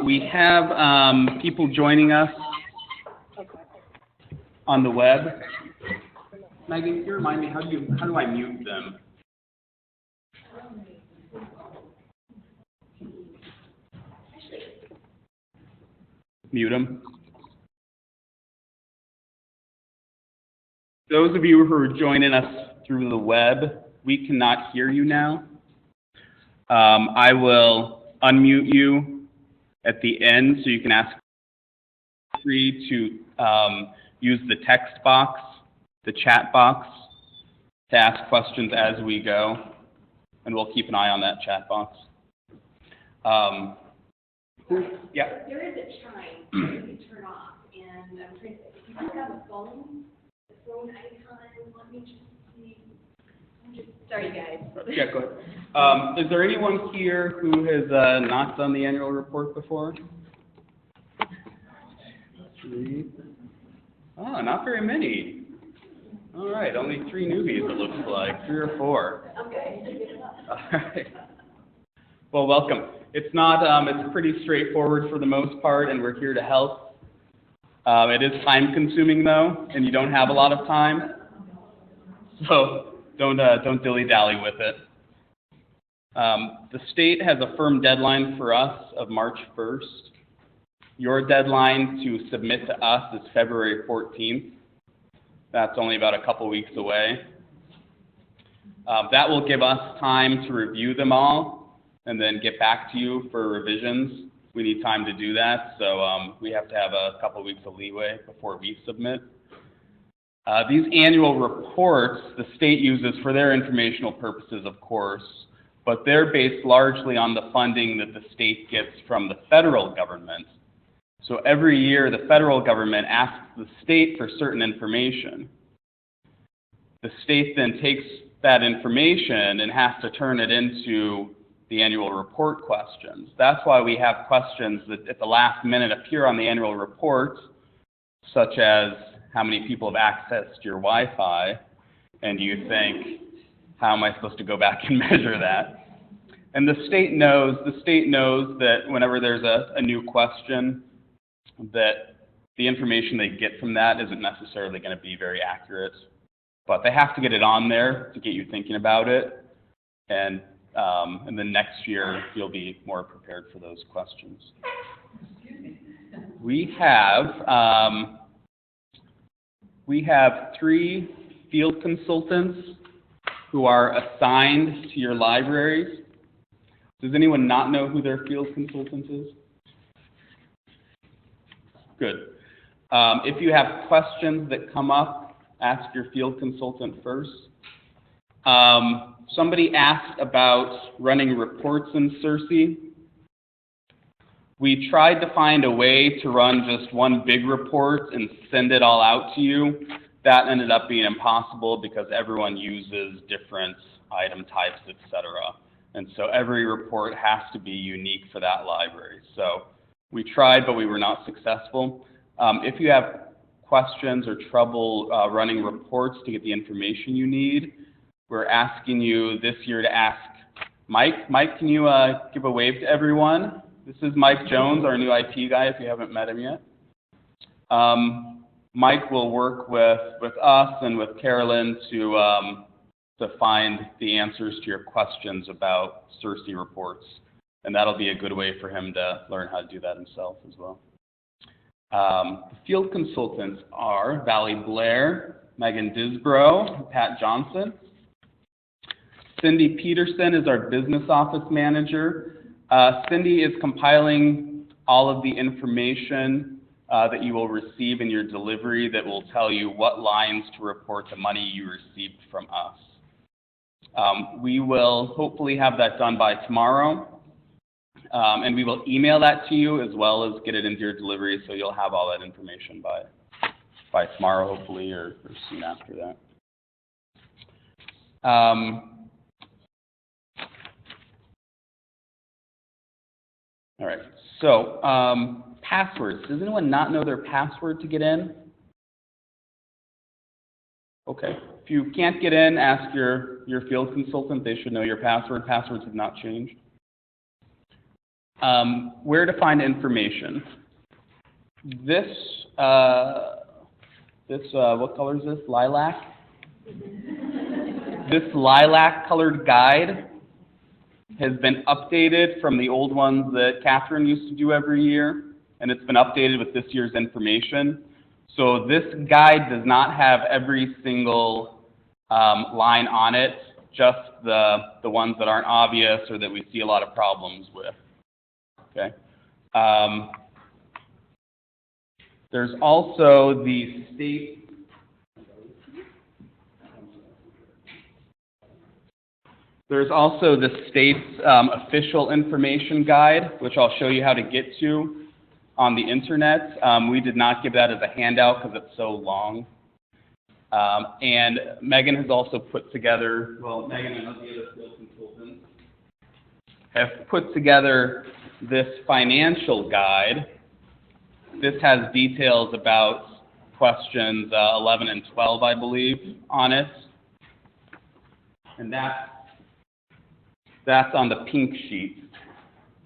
We have people joining us on the web. Megan, can you remind me, how do I mute them? Mute them. Those of you who are joining us through the web, we cannot hear you now. I will unmute you at the end so you can ask. Free to use the text box, the chat box, to ask questions as we go, and we'll keep an eye on that chat box. Yeah? There is a chime that you can turn off, and I'm trying to, if you don't have a phone, the phone icon, let me just see. Sorry, guys. Yeah, go ahead. Is there anyone here who has not done the annual report before? 3. Oh, not very many. All right, only 3 newbies, it looks like, 3 or 4. Okay. All right. Well, welcome. It's it's pretty straightforward for the most part, and we're here to help. It is time-consuming, though, and you don't have a lot of time, so don't dilly-dally with it. The state has a firm deadline for us of March 1st. Your deadline to submit to us is February 14th. That's only about a couple weeks away. That will give us time to review them all and then get back to you for revisions. We need time to do that, so we have to have a couple weeks of leeway before we submit. These annual reports the state uses for their informational purposes, of course, but they're based largely on the funding that the state gets from the federal government. So every year, the federal government asks the state for certain information. The state then takes that information and has to turn it into the annual report questions. That's why we have questions that at the last minute appear on the annual report, such as how many people have accessed your Wi-Fi, and you think, how am I supposed to go back and measure that? And the state knows that whenever there's a new question, that the information they get from that isn't necessarily going to be very accurate, but they have to get it on there to get you thinking about it, and then next year you'll be more prepared for those questions. We have 3 field consultants who are assigned to your libraries. Does anyone not know who their field consultant is? Good. If you have questions that come up, ask your field consultant first. Somebody asked about running reports in CIRCE. We tried to find a way to run just one big report and send it all out to you. That ended up being impossible because everyone uses different item types, etc. And so every report has to be unique for that library. So we tried, but we were not successful. If you have questions or trouble running reports to get the information you need, we're asking you this year to ask Mike. Mike, can you give a wave to everyone? This is Mike Jones, our new IT guy, if you haven't met him yet. Mike will work with us and with Carolyn to find the answers to your questions about CIRCE reports. And that'll be a good way for him to learn how to do that himself as well. The field consultants are Valley Blair, Megan Disbrow, Pat Johnson. Cindy Peterson is our business office manager. Cindy is compiling all of the information that you will receive in your delivery that will tell you what lines to report the money you received from us. We will hopefully have that done by tomorrow. And we will email that to you as well as get it into your delivery, so you'll have all that information by tomorrow, hopefully, or soon after that. All right, so passwords. Does anyone not know their password to get in? Okay, if you can't get in, ask your field consultant. They should know your password. Passwords have not changed. Where to find information. This, what color is this? Lilac? This lilac colored guide has been updated from the old ones that Catherine used to do every year, and it's been updated with this year's information. So this guide does not have every single line on it, just the ones that aren't obvious or that we see a lot of problems with. Okay. There's also the state. There's also the state's official information guide, which I'll show you how to get to on the internet. We did not give that as a handout because it's so long. And Megan has also put together, well, Megan and the other field consultants have put together this financial guide. This has details about questions 11 and 12, I believe, on it. And that's on the pink sheet.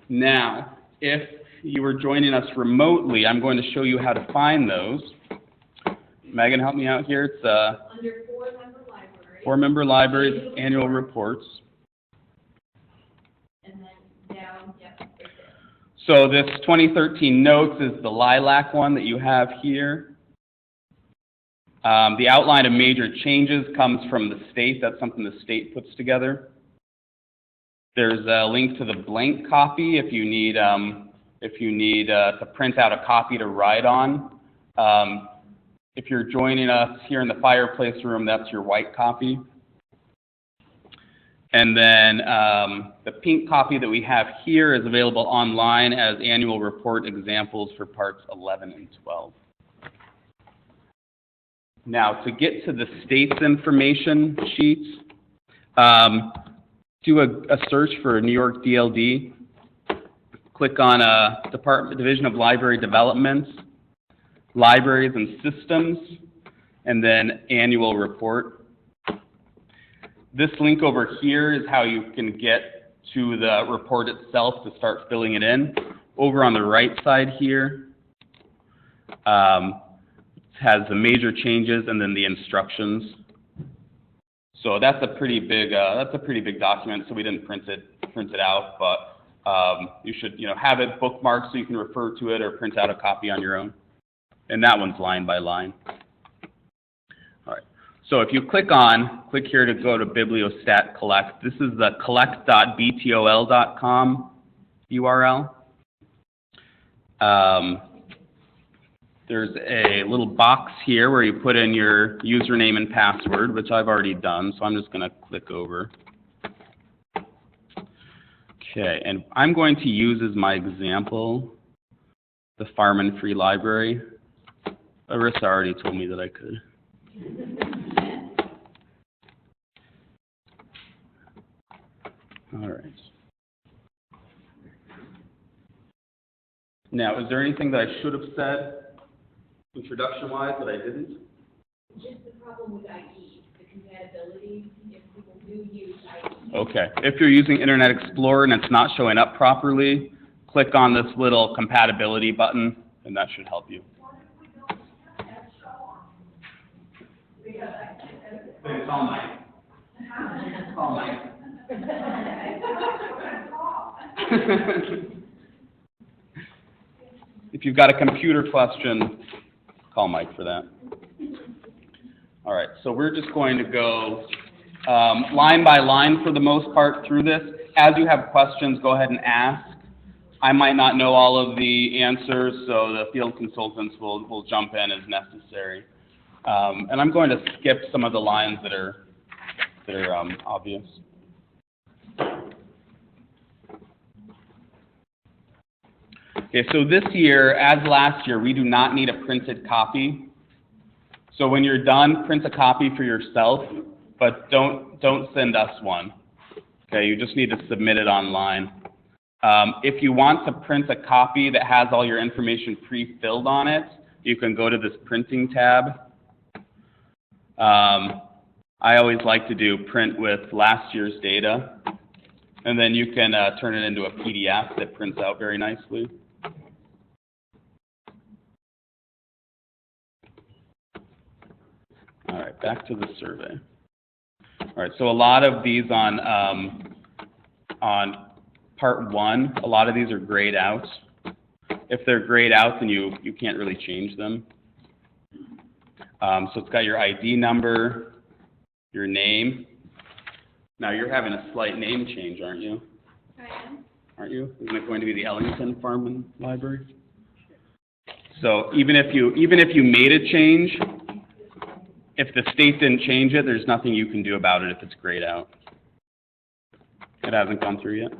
Now, if you were joining us remotely, I'm going to show you how to find those. Megan, help me out here. It's under four-member library. Four-member libraries, annual reports. And then down, yep, right there. So this 2013 notes is the lilac one that you have here. The outline of major changes comes from the state. That's something the state puts together. There's a link to the blank copy if you need to print out a copy to write on. If you're joining us here in the fireplace room, that's your white copy. And then the pink copy that we have here is available online as annual report examples for parts 11 and 12. Now, to get to the state's information sheets, do a search for New York DLD. Click on Division of Library Development, Libraries and Systems, and then Annual Report. This link over here is how you can get to the report itself to start filling it in. Over on the right side here, has the major changes and then the instructions. So that's a pretty big document. So we didn't print it out, but you should have it bookmarked so you can refer to it or print out a copy on your own. And that one's line by line. All right. So if you click here to go to Bibliostat Collect. This is the collect.btol.com URL. There's a little box here where you put in your username and password, which I've already done, so I'm just going to click over. Okay, and I'm going to use as my example the Farman Free Library. Arissa already told me that I could. All right. Now, is there anything that I should have said introduction-wise that I didn't? Just the problem with IE, the compatibility, if people do use IE. Okay. If you're using Internet Explorer and it's not showing up properly, click on this little compatibility button, and that should help you. Call Mike. Call Mike. If you've got a computer question, call Mike for that. All right, so we're just going to go line by line for the most part through this. As you have questions, go ahead and ask. I might not know all of the answers, so the field consultants will jump in as necessary. And I'm going to skip some of the lines that are obvious. Okay, so this year, as last year, we do not need a printed copy. So when you're done, print a copy for yourself, but don't send us one. Okay, you just need to submit it online. If you want to print a copy that has all your information pre-filled on it, you can go to this printing tab. I always like to do print with last year's data. And then you can turn it into a PDF that prints out very nicely. All right, back to the survey. All right, so a lot of these on part one, a lot of these are grayed out. If they're grayed out, then you can't really change them. So it's got your ID number, your name. Now you're having a slight name change, aren't you? I am. Aren't you? Isn't it going to be the Ellington Farm and Library? So even if you made a change, if the state didn't change it, there's nothing you can do about it if it's grayed out. It hasn't gone through yet.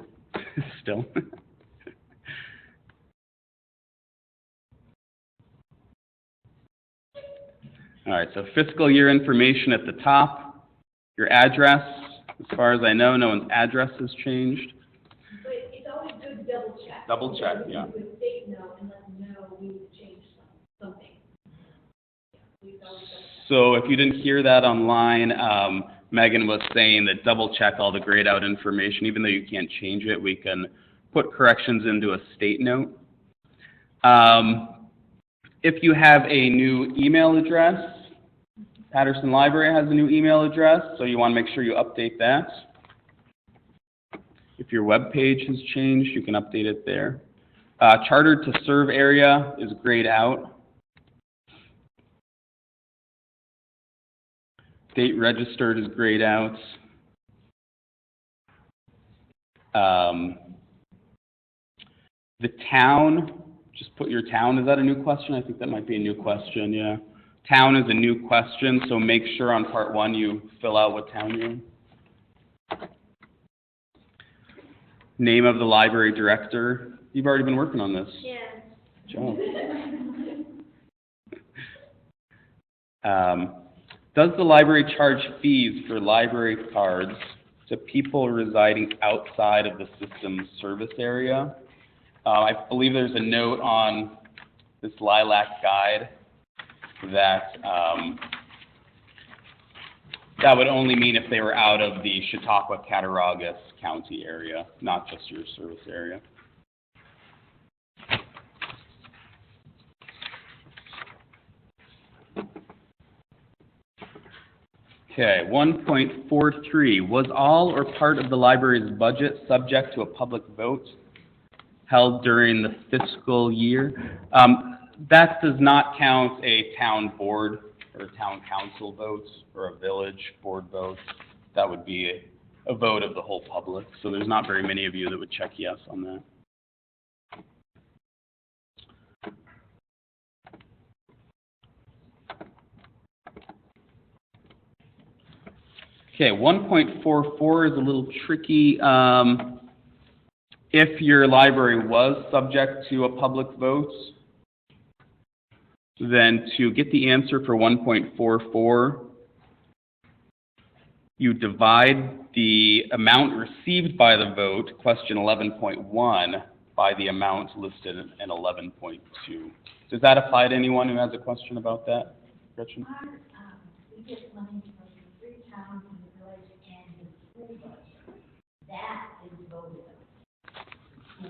Still. All right, so fiscal year information at the top, your address. As far as I know, no one's address has changed. But it's always good to double check. Double check, yeah. With the state note and let them know we need to change something. Yeah, we've always done that. So if you didn't hear that online, Megan was saying that double check all the grayed out information. Even though you can't change it, we can put corrections into a state note. If you have a new email address, Patterson Library has a new email address, so you want to make sure you update that. If your web page has changed, you can update it there. Chartered to serve area is grayed out. Date registered is grayed out. The town, just put your town. Is that a new question? I think that might be a new question, yeah. Town is a new question, so make sure on part one you fill out what town you're in. Name of the library director. You've already been working on this. Yeah. Good job. Does the library charge fees for library cards to people residing outside of the system's service area? I believe there's a note on this Lilac guide that that would only mean if they were out of the Chautauqua-Cattaraugus County area, not just your service area. Okay, 1.43, was all or part of the library's budget subject to a public vote held during the fiscal year? That does not count a town board or town council vote or a village board vote. That would be a vote of the whole public. So there's not very many of you that would check yes on that. Okay, 1.44 is a little tricky. If your library was subject to a public vote, then to get the answer for 1.44, you divide the amount received by the vote, question 11.1, by the amount listed in 11.2. Does that apply to anyone who has a question about that, Gretchen? We get money from the 3 towns in the village and the school budget. That is voted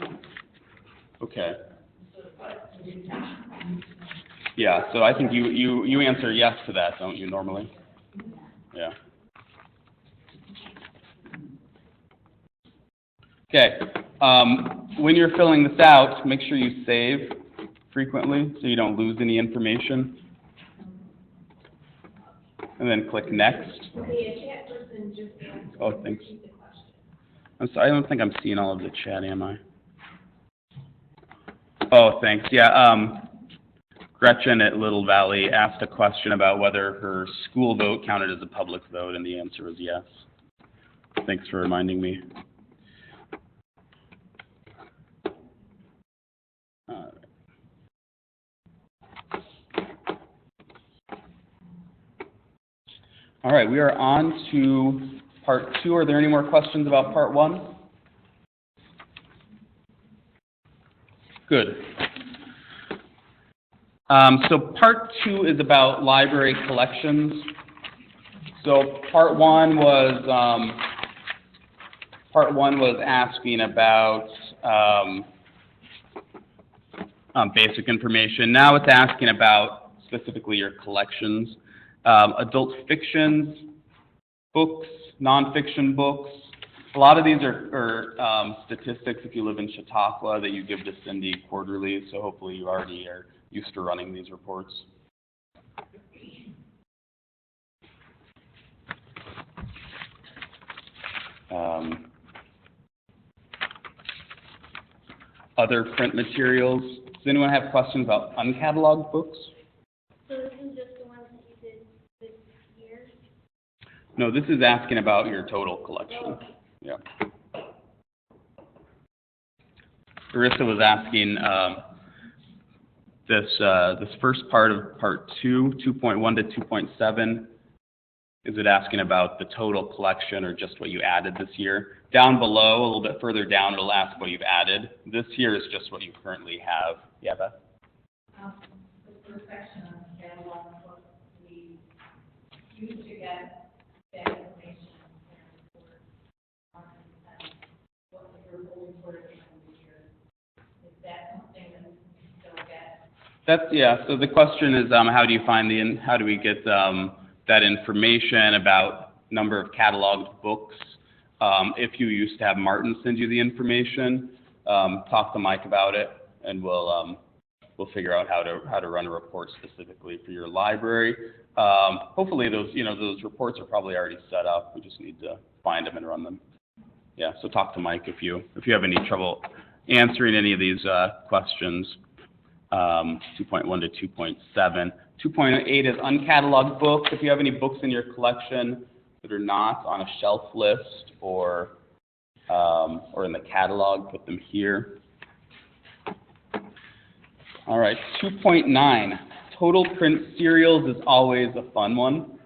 on. Okay. Yeah, so I think you answer yes to that, don't you, normally? Yeah. Okay. When you're filling this out, make sure you save frequently so you don't lose any information. And then click next. Okay, a chat person just asked. Oh, thanks. Repeat the question. I'm sorry, I don't think I'm seeing all of the chat, am I? Oh, thanks. Yeah, Gretchen at Little Valley asked a question about whether her school vote counted as a public vote, and the answer was yes. Thanks for reminding me. All right, we are on to part 2. Are there any more questions about part 1? Good. So part 2 is about library collections. So part 1 was Part 1 was asking about basic information. Now it's asking about specifically your collections. Adult fictions, books, nonfiction books. A lot of these are statistics, if you live in Chautauqua, that you give to Cindy quarterly, so hopefully you already are used to running these reports. Other print materials. Does anyone have questions about uncatalogued books? So this is just the ones that you did this year? No, this is asking about your total collection. Yeah. Marissa was asking this first part of part 2, 2.1 to 2.7. Is it asking about the total collection or just what you added this year? Down below, a little bit further down, it'll ask what you've added. This year is just what you currently have. Yeah, Beth? The first section on the catalog, what we used to get that information for what we were holding for the end of the year. Is that something that we still get? Yeah. So the question is, how do you find how do we get that information about number of cataloged books? If you used to have Martin send you the information, talk to Mike about it, and we'll figure out how to run a report specifically for your library. Hopefully those reports are probably already set up. We just need to find them and run them. Yeah. So talk to Mike if you have any trouble answering any of these questions. 2.1 to 2.7. 2.8 is uncatalogued books. If you have any books in your collection that are not on a shelf list or in the catalog, put them here. All right, 2.9. Total print serials is always a fun one.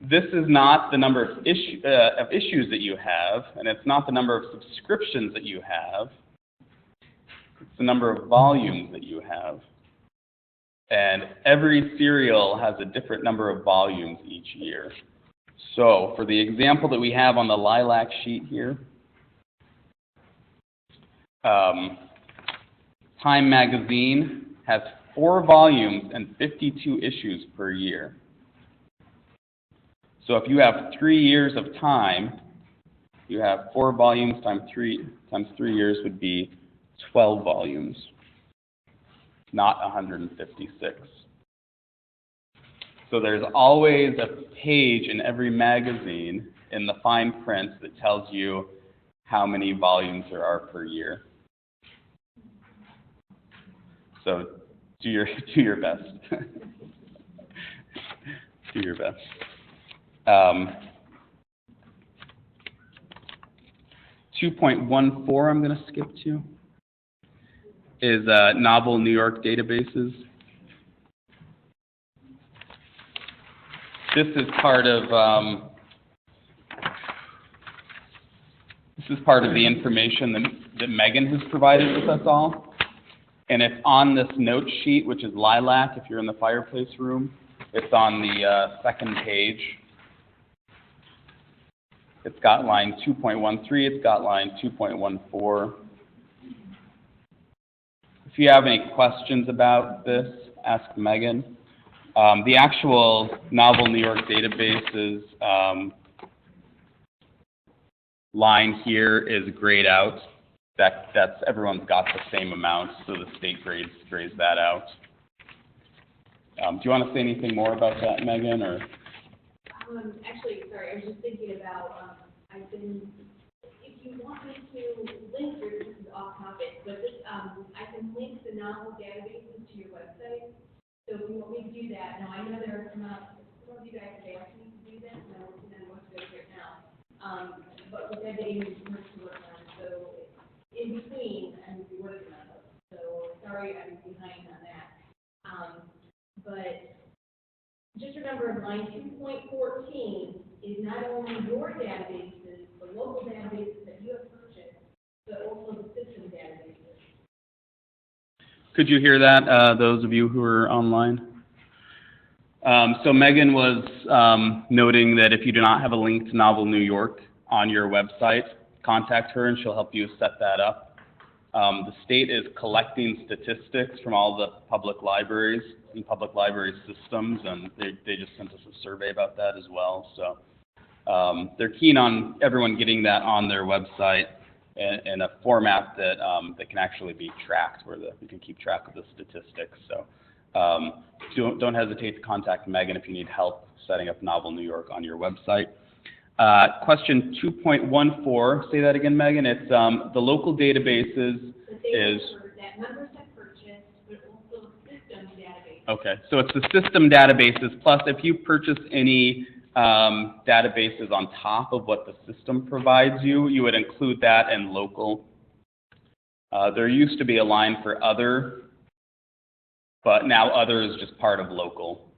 This is not the number of issues that you have, and it's not the number of subscriptions that you have. It's the number of volumes that you have. And every serial has a different number of volumes each year. So for the example that we have on the lilac sheet here, Time Magazine has 4 volumes and 52 issues per year. So if you have 3 years of Time, you have 4 volumes times 3 years would be 12 volumes. Not 156. So there's always a page in every magazine in the fine print that tells you how many volumes there are per year. So do your best. Do your best. 2.14 I'm going to skip to. Is novel New York databases. This is part of the information that Megan has provided with us all, and it's on this note sheet, which is lilac. If you're in the fireplace room, it's on the second page. It's got line 2.13. It's got line 2.14. If you have any questions about this, ask Megan. The actual novel New York databases line here is grayed out. That's everyone's got the same amount, so the state grays that out. Do you want to say anything more about that, Megan, or? Actually, sorry, I was just thinking about, if you want me to link, or this is off topic, but this, I can link the novel databases to your website. So if you want me to do that, now I know there are some of you guys have asked me to do this, and I'm working on most of it right now. But with that, Amy has much to work on, so in between, I'm going to be working on those. So sorry, I'm behind on that. But just remember, line 2.14 is not only your databases, the local databases that you have purchased, but also the system databases. Could you hear that, those of you who are online? So Megan was noting that if you do not have a link to Novel New York, on your website, contact her and she'll help you set that up. The state is collecting statistics from all the public libraries and public library systems, and they just sent us a survey about that as well. So they're keen on everyone getting that on their website in a format that that can actually be tracked, where we can keep track of the statistics. So don't hesitate to contact Megan if you need help setting up Novel New York on your website. Question 2.14, say that again, Megan. It's the local databases is... That members have purchased, but also system database. Okay, so it's the system databases, plus if you purchase any databases on top of what the system provides you, you would include that in local. There used to be a line for other, but now other is just part of local.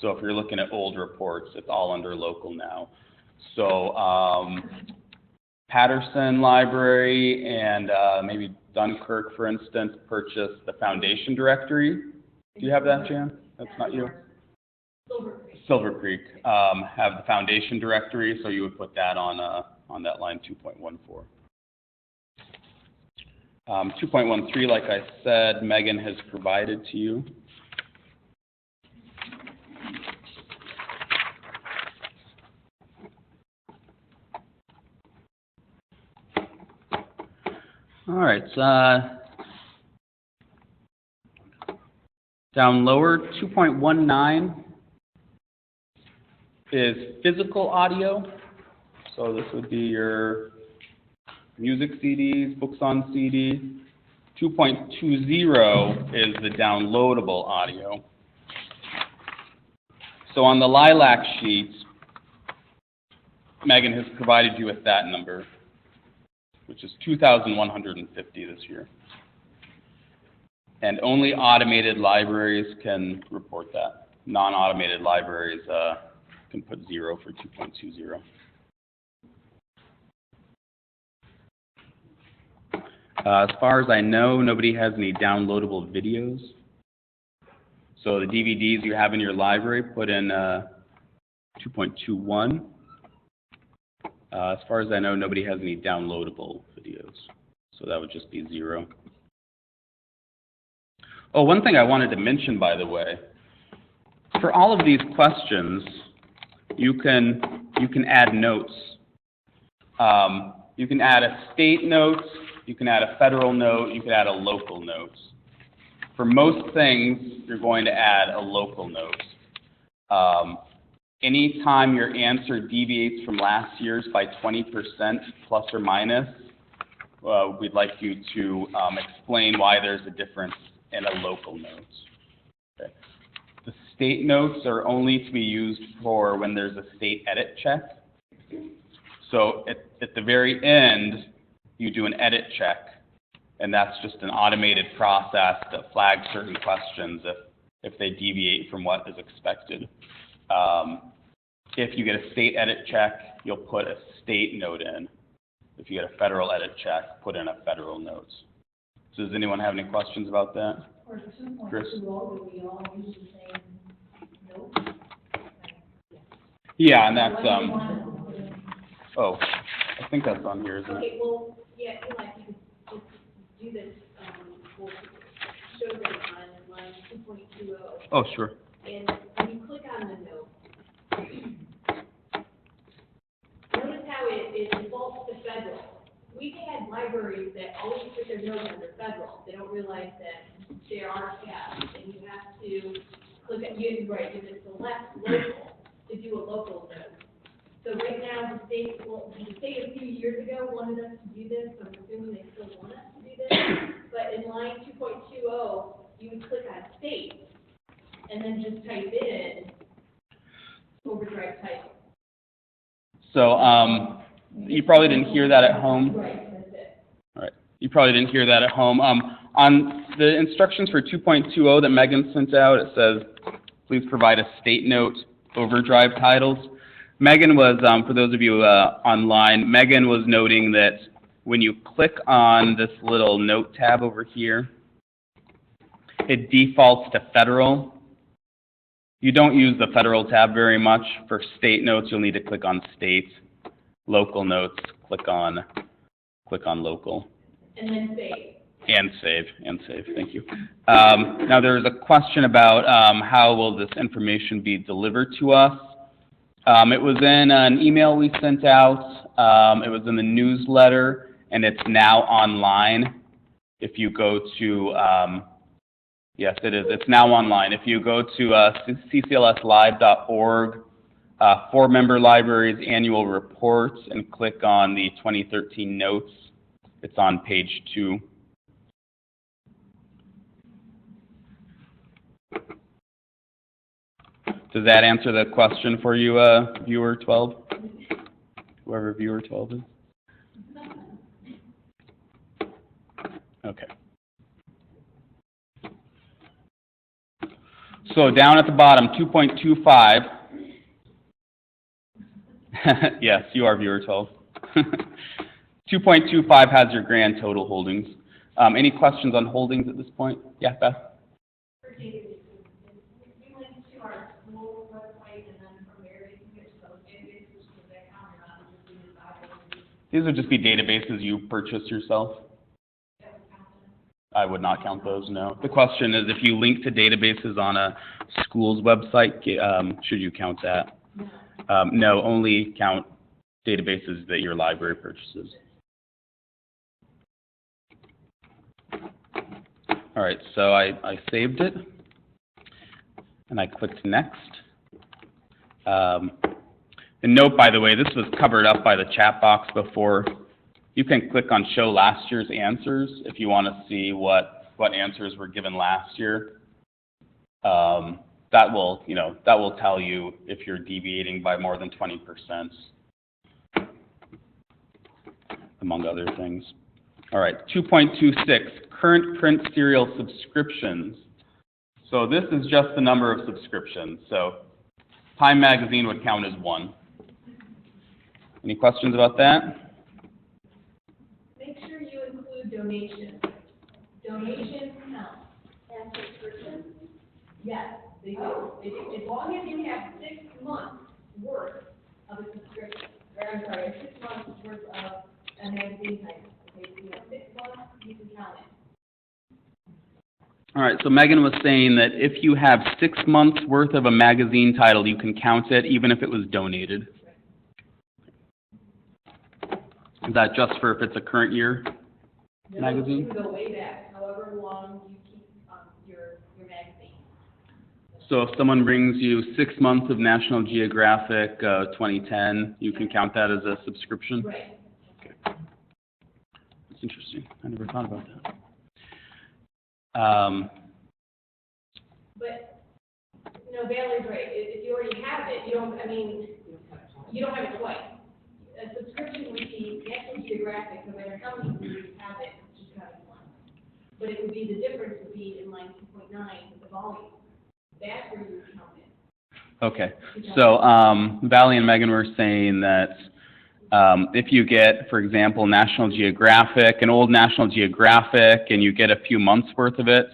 So if you're looking at old reports, it's all under local now. So Patterson Library and maybe Dunkirk, for instance, purchased the Foundation Directory. Do you have that, Jan? That's not you? Silver Creek have the Foundation Directory, so you would put that on that line 2.14. 2.13, like I said, Megan has provided to you. All right, down lower, 2.19 is physical audio. So this would be your music CDs, books on CD. 2.20 is the downloadable audio. So on the LILAC sheet, Megan has provided you with that number, which is 2,150 this year. And only automated libraries can report that. Non-automated libraries can put 0 for 2.20. As far as I know, nobody has any downloadable videos. So the DVDs you have in your library, put in 2.21. As far as I know, nobody has any downloadable videos. So that would just be 0. Oh, one thing I wanted to mention, by the way, for all of these questions, you can add notes. You can add a state note, you can add a federal note, you can add a local note. For most things, you're going to add a local note. Anytime your answer deviates from last year's by 20% plus or minus, we'd like you to explain why there's a difference in a local note. Okay. The state notes are only to be used for when there's a state edit check. So at the very end, you do an edit check, and that's just an automated process that flags certain questions if they deviate from what is expected. If you get a state edit check, you'll put a state note in. If you get a federal edit check, put in a federal note. So does anyone have any questions about that? For 2.20, Chris? do we all use the same note? Yeah, and that's, What do you want to put in? oh, I think that's on here, isn't it? Okay, well, yeah, like you could just do this, we'll show them on line 2.20. Oh, sure. And when you click on the note, notice how it defaults to federal. We've had libraries that always put their notes under federal. They don't realize that there are tabs, and you have to click at, you select local to do a local note. So right now, the state a few years ago wanted us to do this, so I'm assuming they still want us to do this. But in line 2.20, you would click on state, and then just type in overdrive title. So you probably didn't hear that at home. Right, that's it. All right. You probably didn't hear that at home. On the instructions for 2.20 that Megan sent out, it says, please provide a state note, overdrive titles. Megan was, for those of you online, Megan was noting that when you click on this little note tab over here, it defaults to federal. You don't use the federal tab very much. For state notes, you'll need to click on state. local notes, click on local. And then save. And save, thank you. Now there's a question about how will this information be delivered to us. It was in an email we sent out, it was in the newsletter, and it's now online. If you go to, yes it is, it's now online. If you go to cclslive.org, for member libraries annual reports, and click on the 2013 notes, it's on page 2. Does that answer the question for you, viewer 12? Whoever viewer 12 is? Okay. So down at the bottom, 2.25. Yes, you are viewer 12. 2.25 has your grand total holdings. Any questions on holdings at this point? Yeah, Beth? These would just be databases you purchase yourself. I would not count those, no. The question is, if you link to databases on a school's website, should you count that? No, only count databases that your library purchases. All right, so I saved it, and I clicked next. And note, by the way, this was covered up by the chat box before. You can click on Show Last Year's Answers if you want to see what answers were given last year. That will tell you if you're deviating by more than 20%, among other things. All right, 2.26, current print serial subscriptions. So this is just the number of subscriptions. So Time Magazine would count as 1. Any questions about that? Make sure you include donations. Donations count. And subscriptions? Yes, they do. As long as you have 6 months worth of a subscription, or I'm sorry, 6 months worth of a magazine title. Okay, if you have 6 months, you can count it. All right, so Megan was saying that if you have 6 months worth of a magazine title, you can count it even if it was donated. Is that just for if it's a current year magazine? You can go way back, however long you keep your magazine. So if someone brings you 6 months of National Geographic 2010, you can count that as a subscription? Right. Okay. That's interesting. I never thought about that. But, Valerie's right. If you already have it, you don't have it twice. A subscription would be National Geographic, no matter how many years you have it, just have it once. But it would be, the difference would be in line 2.9 with the volume. That's where you would count it. Okay. So Valley and Megan were saying that if you get, for example, National Geographic, an old National Geographic, and you get a few months worth of it,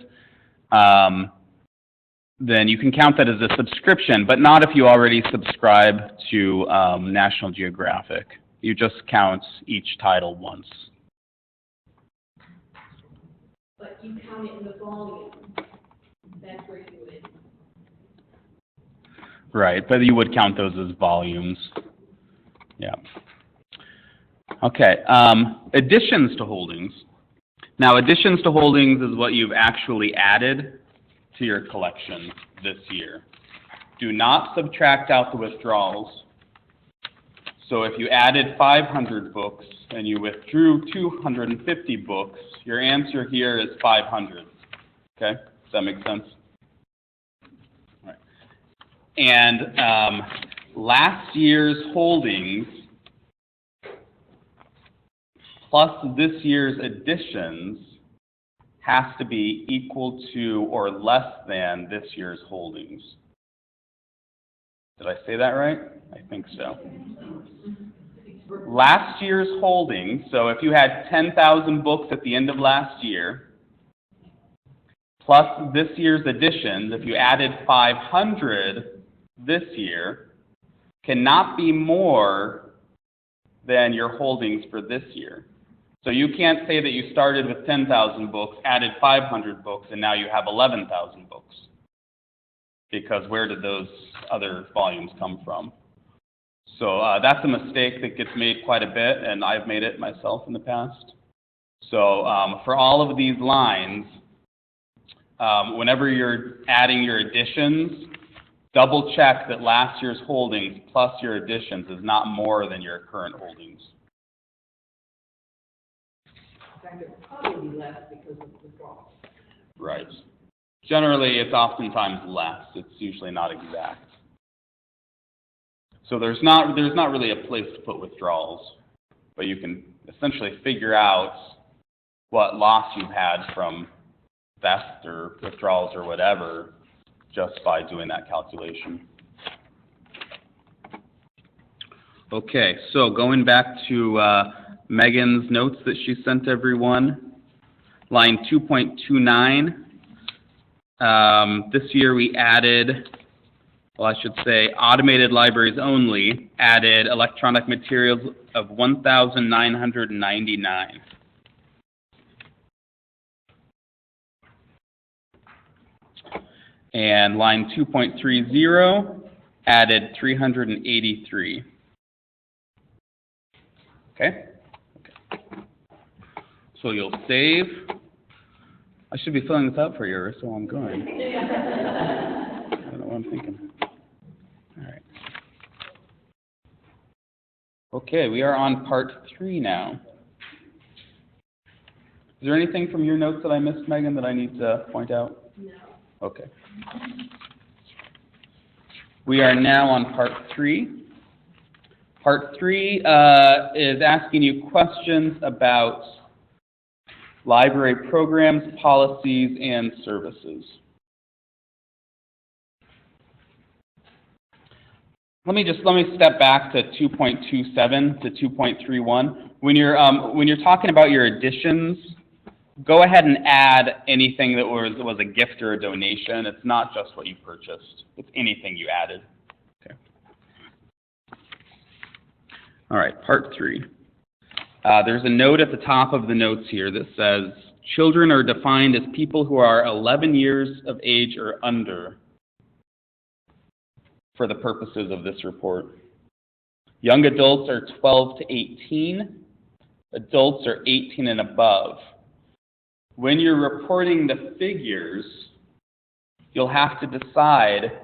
then you can count that as a subscription, but not if you already subscribe to National Geographic. You just count each title once. But you count it in the volume. That's where you would. Right, but you would count those as volumes. Yeah. Okay, additions to holdings. Now, additions to holdings is what you've actually added to your collection this year. Do not subtract out the withdrawals. So if you added 500 books and you withdrew 250 books, your answer here is 500. Okay, does that make sense? All right. And last year's holdings plus this year's additions has to be equal to or less than this year's holdings. Did I say that right? I think so. Last year's holdings, so if you had 10,000 books at the end of last year, plus this year's additions, if you added 500 this year, cannot be more than your holdings for this year. So you can't say that you started with 10,000 books, added 500 books, and now you have 11,000 books. Because where did those other volumes come from? So that's a mistake that gets made quite a bit, and I've made it myself in the past. So for all of these lines, whenever you're adding your additions, double check that last year's holdings plus your additions is not more than your current holdings. In fact, it would probably be less because of withdrawals. Right. Generally, it's oftentimes less. It's usually not exact. So there's not really a place to put withdrawals, but you can essentially figure out what loss you've had from vest or withdrawals or whatever just by doing that calculation. Okay, so going back to Megan's notes that she sent everyone, line 2.29, this year we added, well, I should say automated libraries only, added electronic materials of 1,999. And line 2.30 added 383. Okay? So you'll save. I should be filling this out for you, so I'm going. I don't know what I'm thinking. All right. Okay, we are on part 3 now. Is there anything from your notes that I missed, Megan, that I need to point out? No. Okay. We are now on part 3. Part 3 is asking you questions about library programs, policies, and services. Let me step back to 2.27 to 2.31. When you're talking about your additions, go ahead and add anything that was a gift or a donation. It's not just what you purchased. It's anything you added. Okay. All right, part 3. There's a note at the top of the notes here that says, children are defined as people who are 11 years of age or under for the purposes of this report. Young adults are 12 to 18. Adults are 18 and above. When you're reporting the figures, you'll have to decide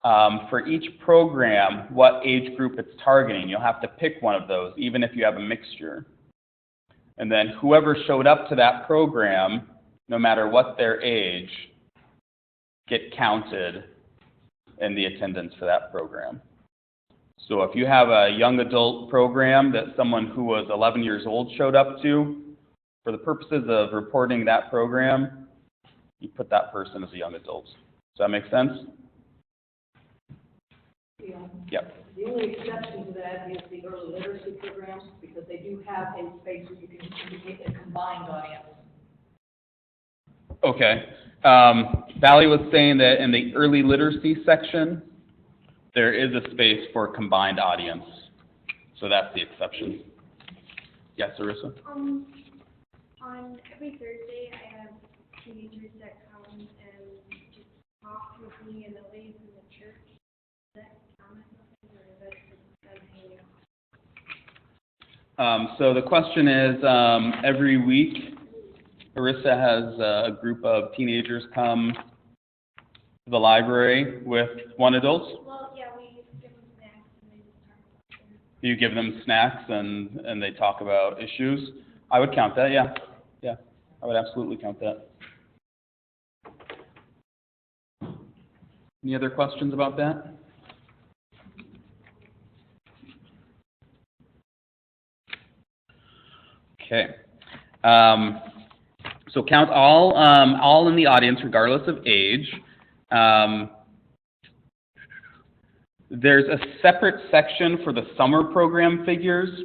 for each program what age group it's targeting. You'll have to pick one of those, even if you have a mixture. And then whoever showed up to that program, no matter what their age, get counted in the attendance for that program. So if you have a young adult program that someone who was 11 years old showed up to, for the purposes of reporting that program, you put that person as a young adult. Does that make sense? Yeah. Yep. The only exception to that is the early literacy programs, because they do have a space where you can indicate a combined audience. Okay. Valley was saying that in the early literacy section, there is a space for combined audience. So that's the exception. Yes, Arissa? On every Thursday, I have teenagers that come and just talk with me and the ladies in the church. Is that common, or is that just them hanging out? So the question is, every week, Arissa has a group of teenagers come to the library with one adult. Well, yeah, we give them snacks and they just talk about them. You give them snacks and they talk about issues. I would count that, yeah. Yeah, I would absolutely count that. Any other questions about that? Okay. So count all in the audience, regardless of age. There's a separate section for the summer program figures.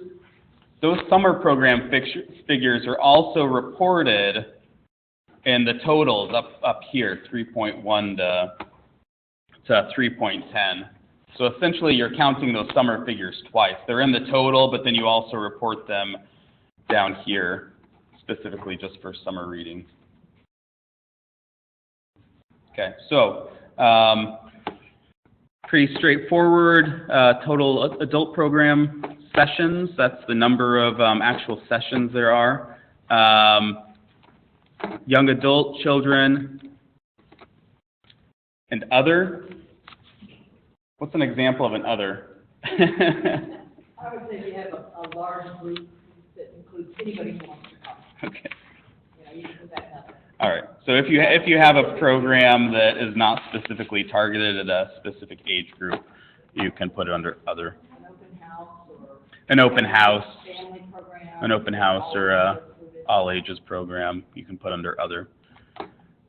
Those summer program figures are also reported in the totals up here, 3.1 to 3.10. So essentially, you're counting those summer figures twice. They're in the total, but then you also report them down here, specifically just for summer reading. Okay, so pretty straightforward. Total adult program sessions, that's the number of actual sessions there are. Young adult, children, and other. What's an example of an other? I would say you have a large group that includes anybody who wants to come. Okay. You know, you can put that number. All right. So if you have a program that is not specifically targeted at a specific age group, you can put it under other. An open house or An open house, family program. an open house, or a all ages program, you can put under other.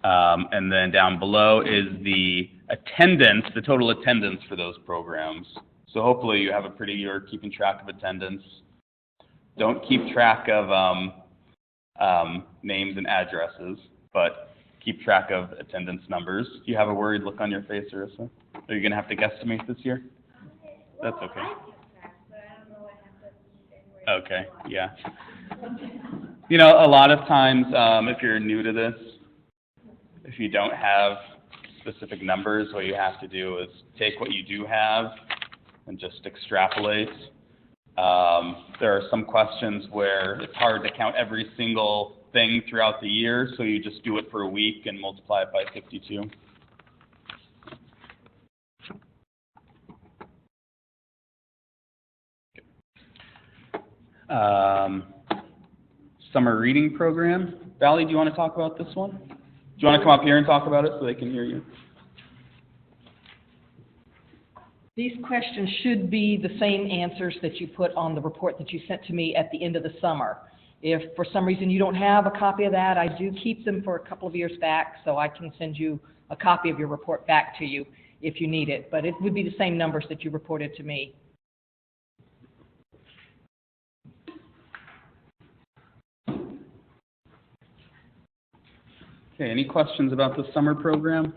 And then down below is the attendance, the total attendance for those programs. So hopefully you have you're keeping track of attendance. Don't keep track of names and addresses, but keep track of attendance numbers. Do you have a worried look on your face, Arissa? Are you going to have to guesstimate this year? That's okay. Well, I kept track, but I don't know what happens anywhere. Okay, yeah. You know, a lot of times, if you're new to this, if you don't have specific numbers, what you have to do is take what you do have and just extrapolate. There are some questions where it's hard to count every single thing throughout the year, so you just do it for a week and multiply it by 52. Summer reading program. Valerie, do you want to talk about this one? Do you want to come up here and talk about it so they can hear you? These questions should be the same answers that you put on the report that you sent to me at the end of the summer. If for some reason you don't have a copy of that, I do keep them for a couple of years back, so I can send you a copy of your report back to you if you need it. But it would be the same numbers that you reported to me. Okay, any questions about the summer program?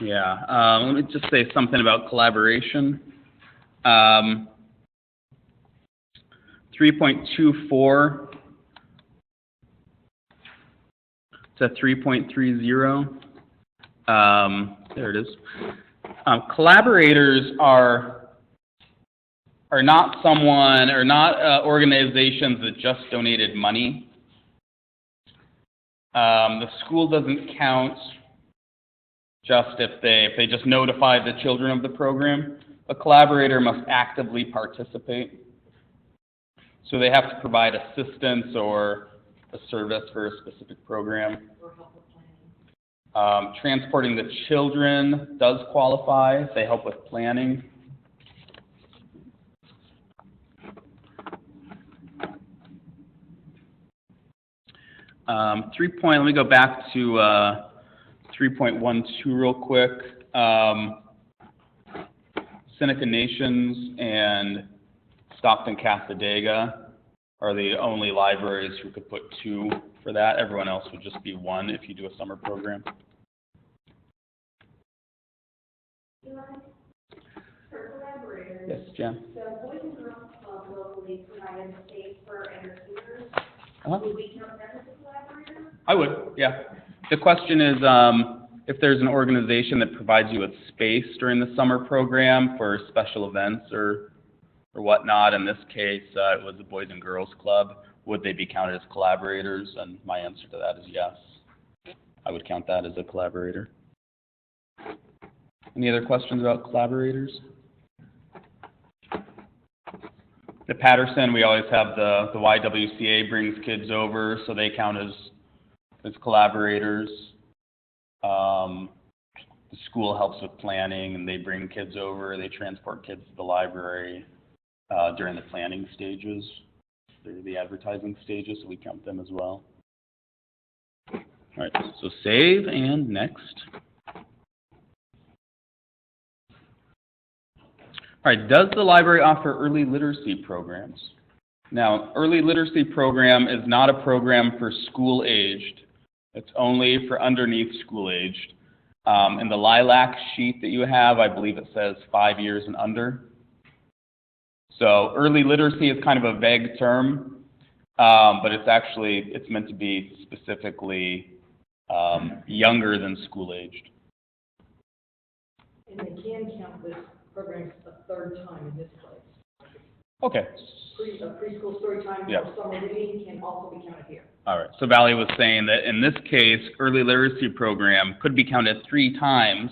Yeah, let me just say something about collaboration. 3.24 to 3.30. There it is. Collaborators are not organizations that just donated money. The school doesn't count just if they just notify the children of the program. A collaborator must actively participate. So they have to provide assistance or a service for a specific program. Transporting the children does qualify. They help with planning. Let me go back to 3.12 real quick. Seneca Nations and Stockton Cassadaga are the only libraries who could put 2 for that. Everyone else would just be 1 if you do a summer program. For collaborators, Yes, Jen? the Boys and Girls Club locally provided space for entertainers. Uh-huh. Would we count them as a collaborator? I would, yeah. The question is, if there's an organization that provides you with space during the summer program for special events or whatnot, in this case, it was the Boys and Girls Club, would they be counted as collaborators? And my answer to that is yes. I would count that as a collaborator. Any other questions about collaborators? At Patterson, we always have the YWCA brings kids over, so they count as collaborators. The school helps with planning, and they bring kids over. They transport kids to the library during the planning stages, the advertising stages, so we count them as well. All right, so save and next. All right, does the library offer early literacy programs? Now, early literacy program is not a program for school-aged. It's only for underneath school-aged. In the LILAC sheet that you have, I believe it says 5 years and under. So early literacy is kind of a vague term, but it's meant to be specifically younger than school-aged. And they can count this program a third time in this place. Okay. A preschool story time Yep. or summer reading can also be counted here. All right. So Valley was saying that in this case, early literacy program could be counted 3 times.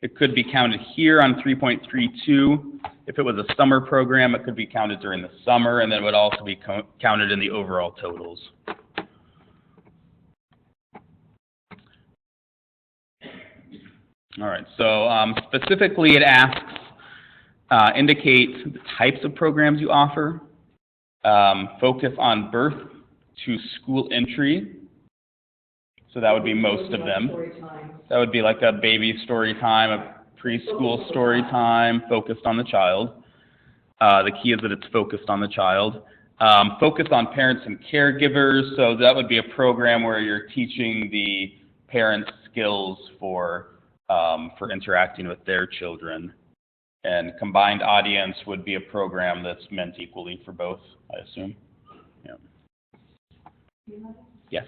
It could be counted here on 3.32. If it was a summer program, it could be counted during the summer, and then it would also be counted in the overall totals. All right. So specifically, it asks, indicate the types of programs you offer, focus on birth to school entry. So that would be most of them. That would be like a baby story time, a preschool story time, focused on the child. The key is that it's focused on the child. Focus on parents and caregivers. So that would be a program where you're teaching the parents skills for interacting with their children. And combined audience would be a program that's meant equally for both, I assume. Yeah. Yes.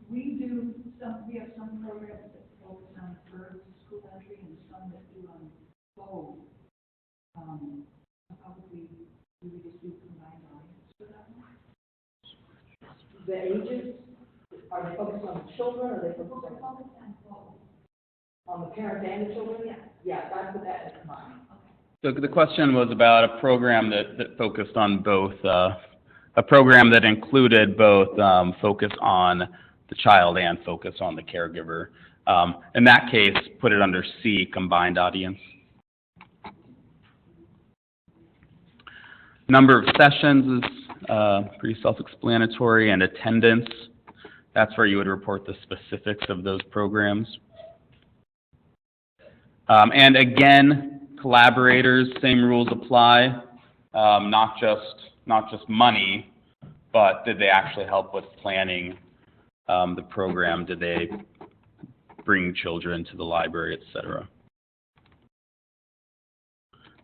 We have some programs that focus on birth, school entry, and some that do on both. How would we just do combined audience for that one? The ages, are they focused on the children, or are they focused on the parents and the children? Yeah, I put that in mind. So the question was about a program that focused on both, a program that included both focus on the child and focus on the caregiver. In that case, put it under C, combined audience. Number of sessions is pretty self-explanatory, and attendance, that's where you would report the specifics of those programs. And again, collaborators, same rules apply, not just money, but did they actually help with planning the program? Did they bring children to the library, et cetera?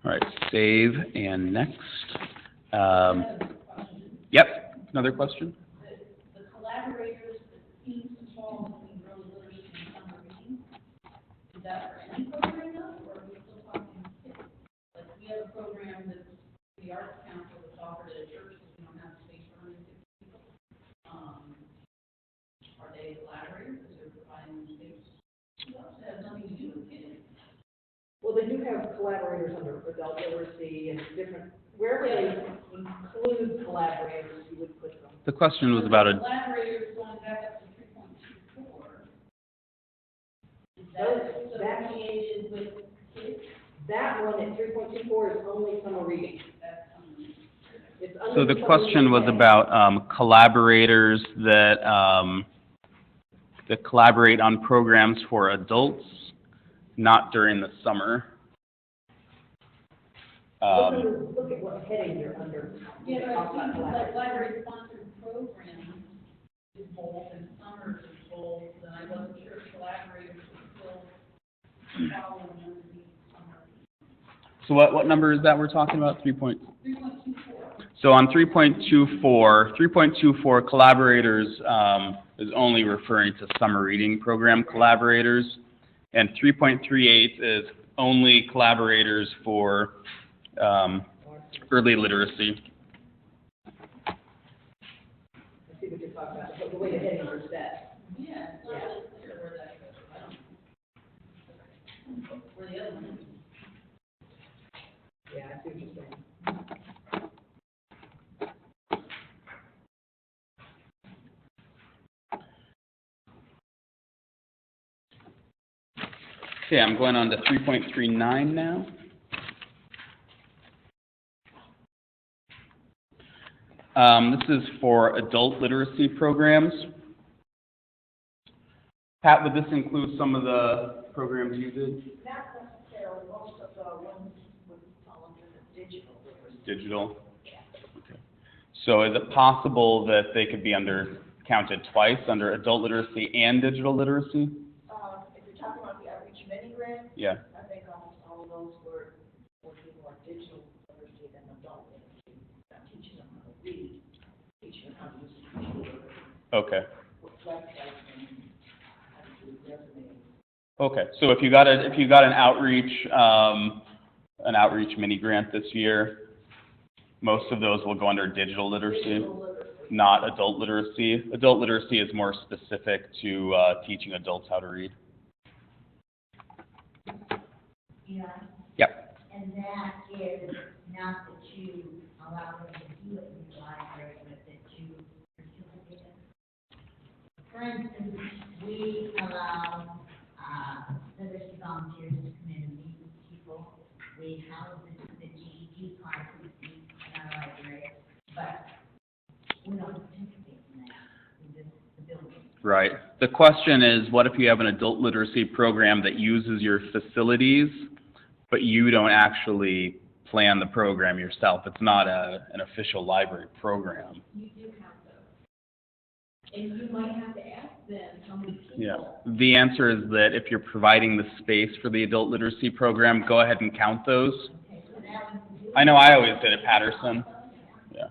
All right, save and next. Yep, another question? The collaborators, the teams involved between early literacy and summer reading, is that for any program though, or are we still talking kids? Like, we have a program that's the Arts Council that's offered at a church because we don't have space for 150 people. Are they collaborators because they're providing space? That has nothing to do with kids. Well, they do have collaborators under adult literacy and different, wherever they include collaborators, you would put them. The question was about a, Collaborators going back up to 3.24. Is that associated with kids? That one at 3.24 is only summer reading. It's so under the question was about collaborators that collaborate on programs for adults, not during the summer. Look at what heading you're under. Yeah, Talk but about it seems like collaborators. library-sponsored programs is both, and summer is both, and I wasn't sure if collaborators would still follow underneath summer. So what number is that we're talking about? 3.24. 3.24. So on 3.24, collaborators is only referring to summer reading program collaborators, and 3.38 is only collaborators for early literacy. I see what you're talking about, but the way the headings are set. Yeah, it's not really clear where that goes. I don't. Where the other one is. Yeah, I see what you're saying. Okay, I'm going on to 3.39 now. This is for adult literacy programs. Pat, would this include some of the programs you did? Not necessarily, most of the ones would fall under the digital literacy. Digital? Okay. So is it possible that they could be counted twice, under adult literacy and digital literacy? If you're talking about the outreach mini grant, Yeah. I think almost all of those were working more digital literacy than adult literacy. Not teaching them how to read, teaching them how to use the computer, Okay. websites, and how to do resumes. Okay. So if you got an outreach mini grant this year, most of those will go under digital literacy, Digital literacy. not adult literacy. Adult literacy is more specific to teaching adults how to read. Yeah, Yep. and that is not that you allow them to do it in the library, but that you participate in. For instance, we allow, literacy volunteers to come in and meet with people. We house the GED classes in our library, but we don't participate in that, in this, the building. Right. The question is, what if you have an adult literacy program that uses your facilities, but you don't actually plan the program yourself? It's not an official library program. You do count those. And you might have to ask them how many people. Yeah. The answer is that if you're providing the space for the adult literacy program, go ahead and count those. Okay, so that one, I know I always did at Patterson. Yeah.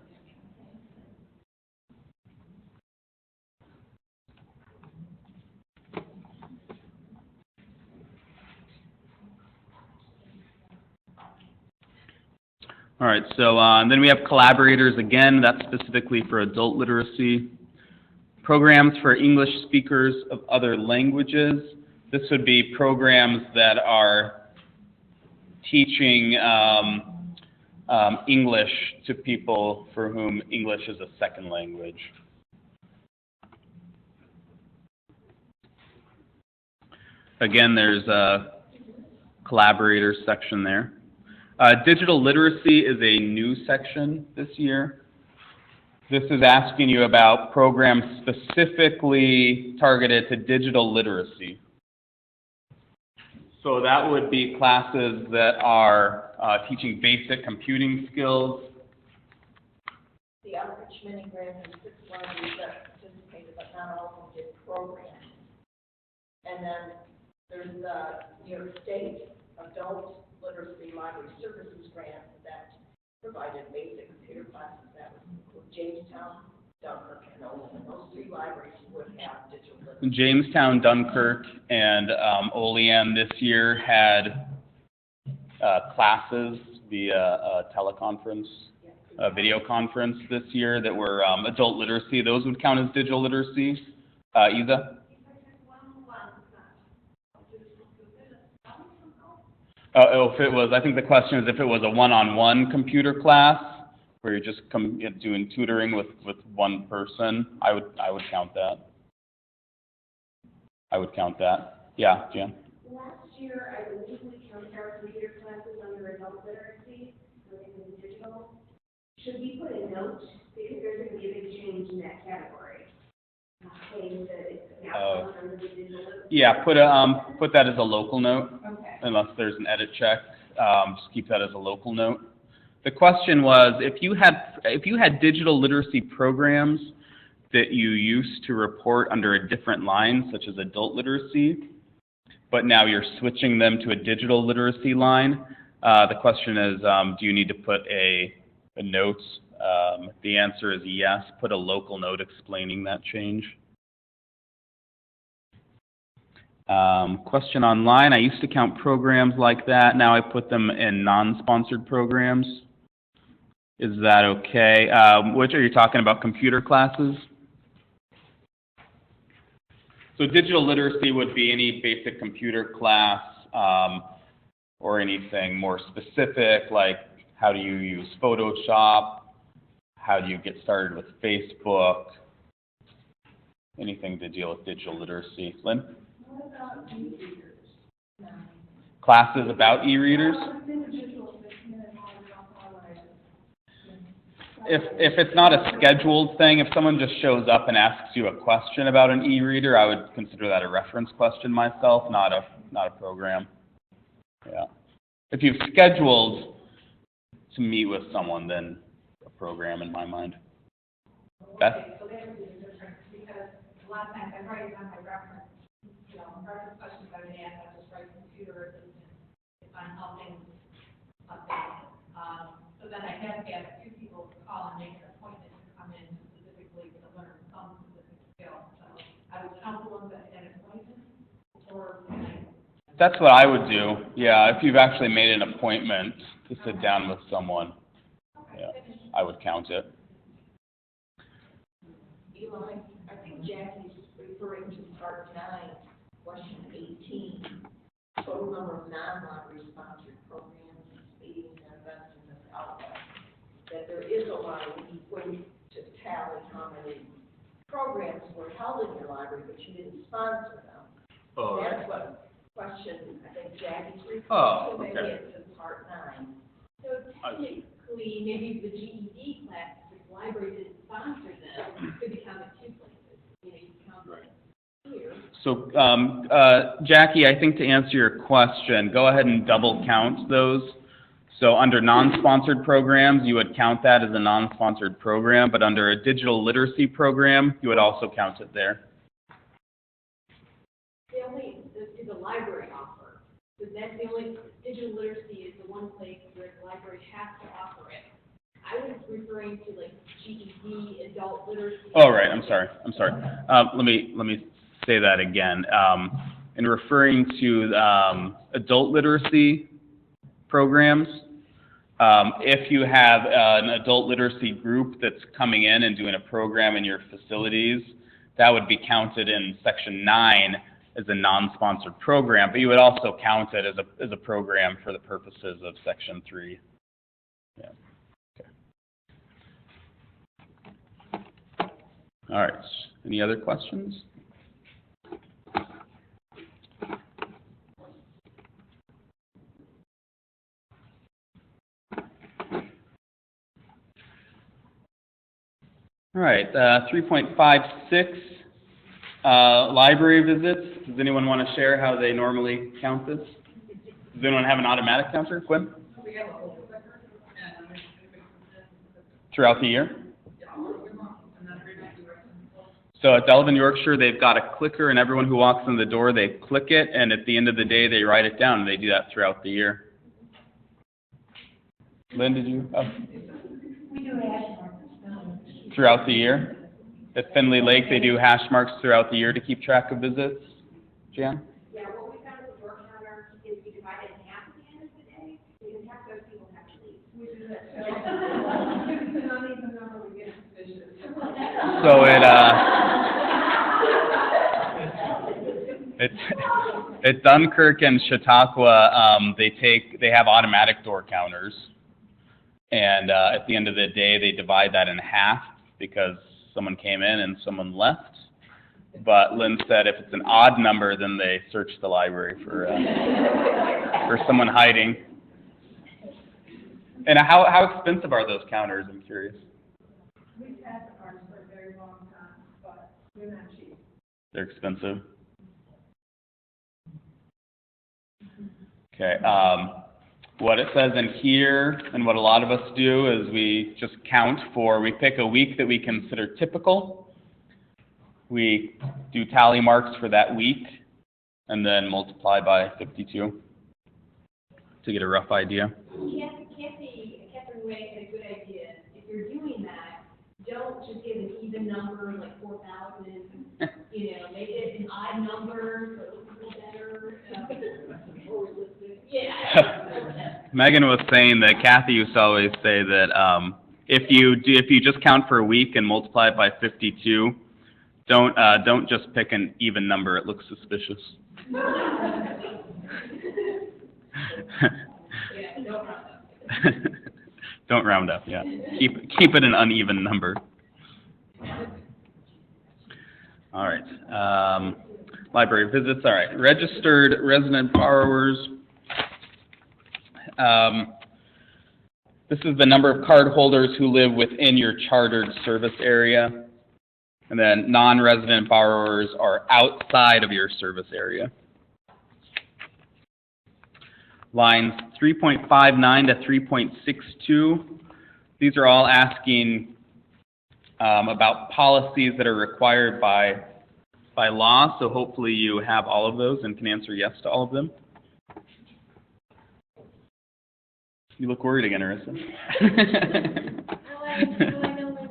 All right, so then we have collaborators again, that's specifically for adult literacy. Programs for English speakers of other languages. This would be programs that are teaching English to people for whom English is a second language. Again, there's a collaborators section there. Digital literacy is a new section this year. This is asking you about programs specifically targeted to digital literacy. So that would be classes that are teaching basic computing skills. The outreach mini grant has 6 libraries that participated, but not all of them did programs. And then there's the New York State Adult Literacy Library Services Grant that provided basic computer classes that would include Jamestown, Dunkirk, and Olean. Those 3 libraries would have digital literacy. Jamestown, Dunkirk, and Olean this year had classes via teleconference, video conference this year that were adult literacy. Those would count as digital literacy. Isa? If it was, I think the question is if it was a one-on-one computer class where you're just doing tutoring with one person, I would count that. I would count that. Yeah, Jan? Last year, I believe we counted our computer classes under adult literacy, so in digital. Should we put a note, because there's going to be a big change in that category? Saying that it's now under the digital literacy. Yeah, put that as a local note. Okay. Unless there's an edit check, just keep that as a local note. The question was, if you had digital literacy programs that you used to report under a different line, such as adult literacy, but now you're switching them to a digital literacy line, the question is, do you need to put a note? The answer is yes. Put a local note explaining that change. Question online, I used to count programs like that. Now I put them in non-sponsored programs. Is that okay? Which are you talking about, computer classes? So digital literacy would be any basic computer class or anything more specific, like how do you use Photoshop? How do you get started with Facebook? Anything to deal with digital literacy. Lynn? What about e-readers? Classes about e-readers? If it's not a scheduled thing, if someone just shows up and asks you a question about an e-reader, I would consider that a reference question myself, not a program. Yeah. If you've scheduled to meet with someone, then a program in my mind. Beth? Okay, so that would be the difference, because a lot of times I write it on my reference, reference questions I would ask, I just write computer assistant if I'm helping something. So then I have to have two people call and make an appointment to come in specifically to learn some specific skill. So I would counsel them at an appointment, or That's what I would do, yeah, if you've actually made an appointment to sit down with someone, yeah, I would count it. Eli, I think Jackie's referring to part 9, question 18. Total number of non-lottery sponsored programs, meetings, and events in this outlet. That there is a lottery way to tally how many programs were held in your library, but you didn't sponsor them. That's what question, I think Jackie's referring Oh, to, maybe okay. it's in part 9. So technically, maybe the GED class, if the library didn't sponsor them, could be counted two places. You count it here. So, Jackie, I think to answer your question, go ahead and double count those. So under non-sponsored programs, you would count that as a non-sponsored program, but under a digital literacy program, you would also count it there. The library offer, because that's the only, digital literacy is the one place where the library has to offer it. I was referring to like GED, adult literacy. Oh, right, I'm sorry. Let me say that again. In referring to adult literacy programs, if you have an adult literacy group that's coming in and doing a program in your facilities, that would be counted in Section 9 as a non-sponsored program, but you would also count it as a program for the purposes of Section 3. Yeah. Okay. All right. Any other questions? All right. 3.56. Library visits. Does anyone want to share how they normally count this? Does anyone have an automatic counter, Quinn? Throughout the year? So at Delavan Yorkshire, they've got a clicker, and everyone who walks in the door, they click it, and at the end of the day, they write it down, and they do that throughout the year. Lynn, did you? we do hash marks. Throughout the year? At Finley Lake, they do hash marks throughout the year to keep track of visits. Jan? Yeah, what we found with the door counter is we divide it in half at the end of the day, because half those people have to leave. We do that. If it's an uneven number, we get suspicious. So at Dunkirk and Chautauqua, they have automatic door counters, and at the end of the day, they divide that in half because someone came in and someone left. But Lynn said if it's an odd number, then they search the library for someone hiding. And how expensive are those counters? I'm curious. We've had ours for a very long time, but they're not cheap. They're expensive. Okay. What it says in here, and what a lot of us do, is we just we pick a week that we consider typical. We do tally marks for that week, and then multiply by 52 to get a rough idea. Catherine Way had a good idea. If you're doing that, don't just give an even number like 4,000. Make it an odd number so it looks a little better. Yeah. Megan was saying that Kathy used to always say that if you just count for a week and multiply it by 52, don't just pick an even number. It looks suspicious. Yeah, no problem. Don't round up, yeah. Keep it an uneven number. All right. Library visits, all right. Registered resident borrowers. This is the number of card holders who live within your chartered service area. And then non-resident borrowers are outside of your service area. Lines 3.59 to 3.62, these are all asking about policies that are required by law, so hopefully you have all of those and can answer yes to all of them. You look worried again, Arissa. How I know my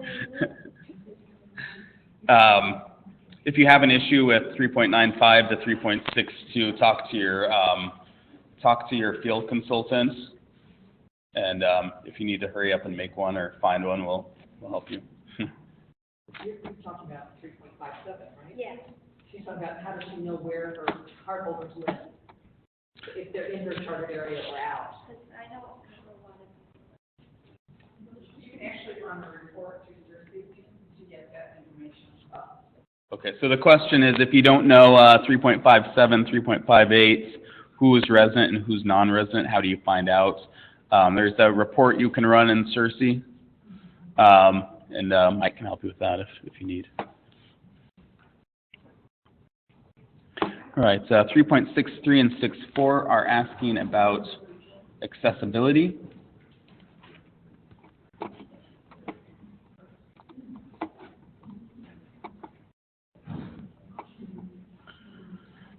name? If you have an issue with 3.95 to 3.62, talk to your field consultant, and if you need to hurry up and make one or find one, we'll help you. You're talking about 3.57, right? Yeah. She's talking about how does she know where her cardholders live, if they're in her chartered area or out. Because I don't have a lot of. You can actually run a report to your city to get that information. Okay, so the question is, if you don't know 3.57, 3.58, who is resident and who's non-resident, how do you find out? There's a report you can run in CERC, and Mike can help you with that if you need. All right, 3.63 and 64 are asking about accessibility.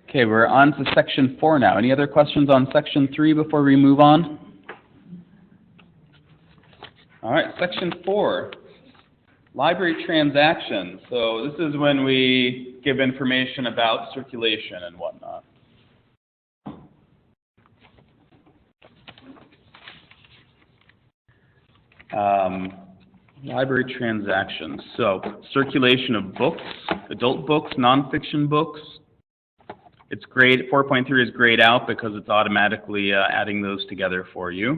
Okay, we're on to section 4 now. Any other questions on section 3 before we move on? All right, section 4, library transactions. So this is when we give information about circulation and whatnot. Library transactions. So circulation of books, adult books, nonfiction books. It's grade 4.3 is grayed out because it's automatically adding those together for you.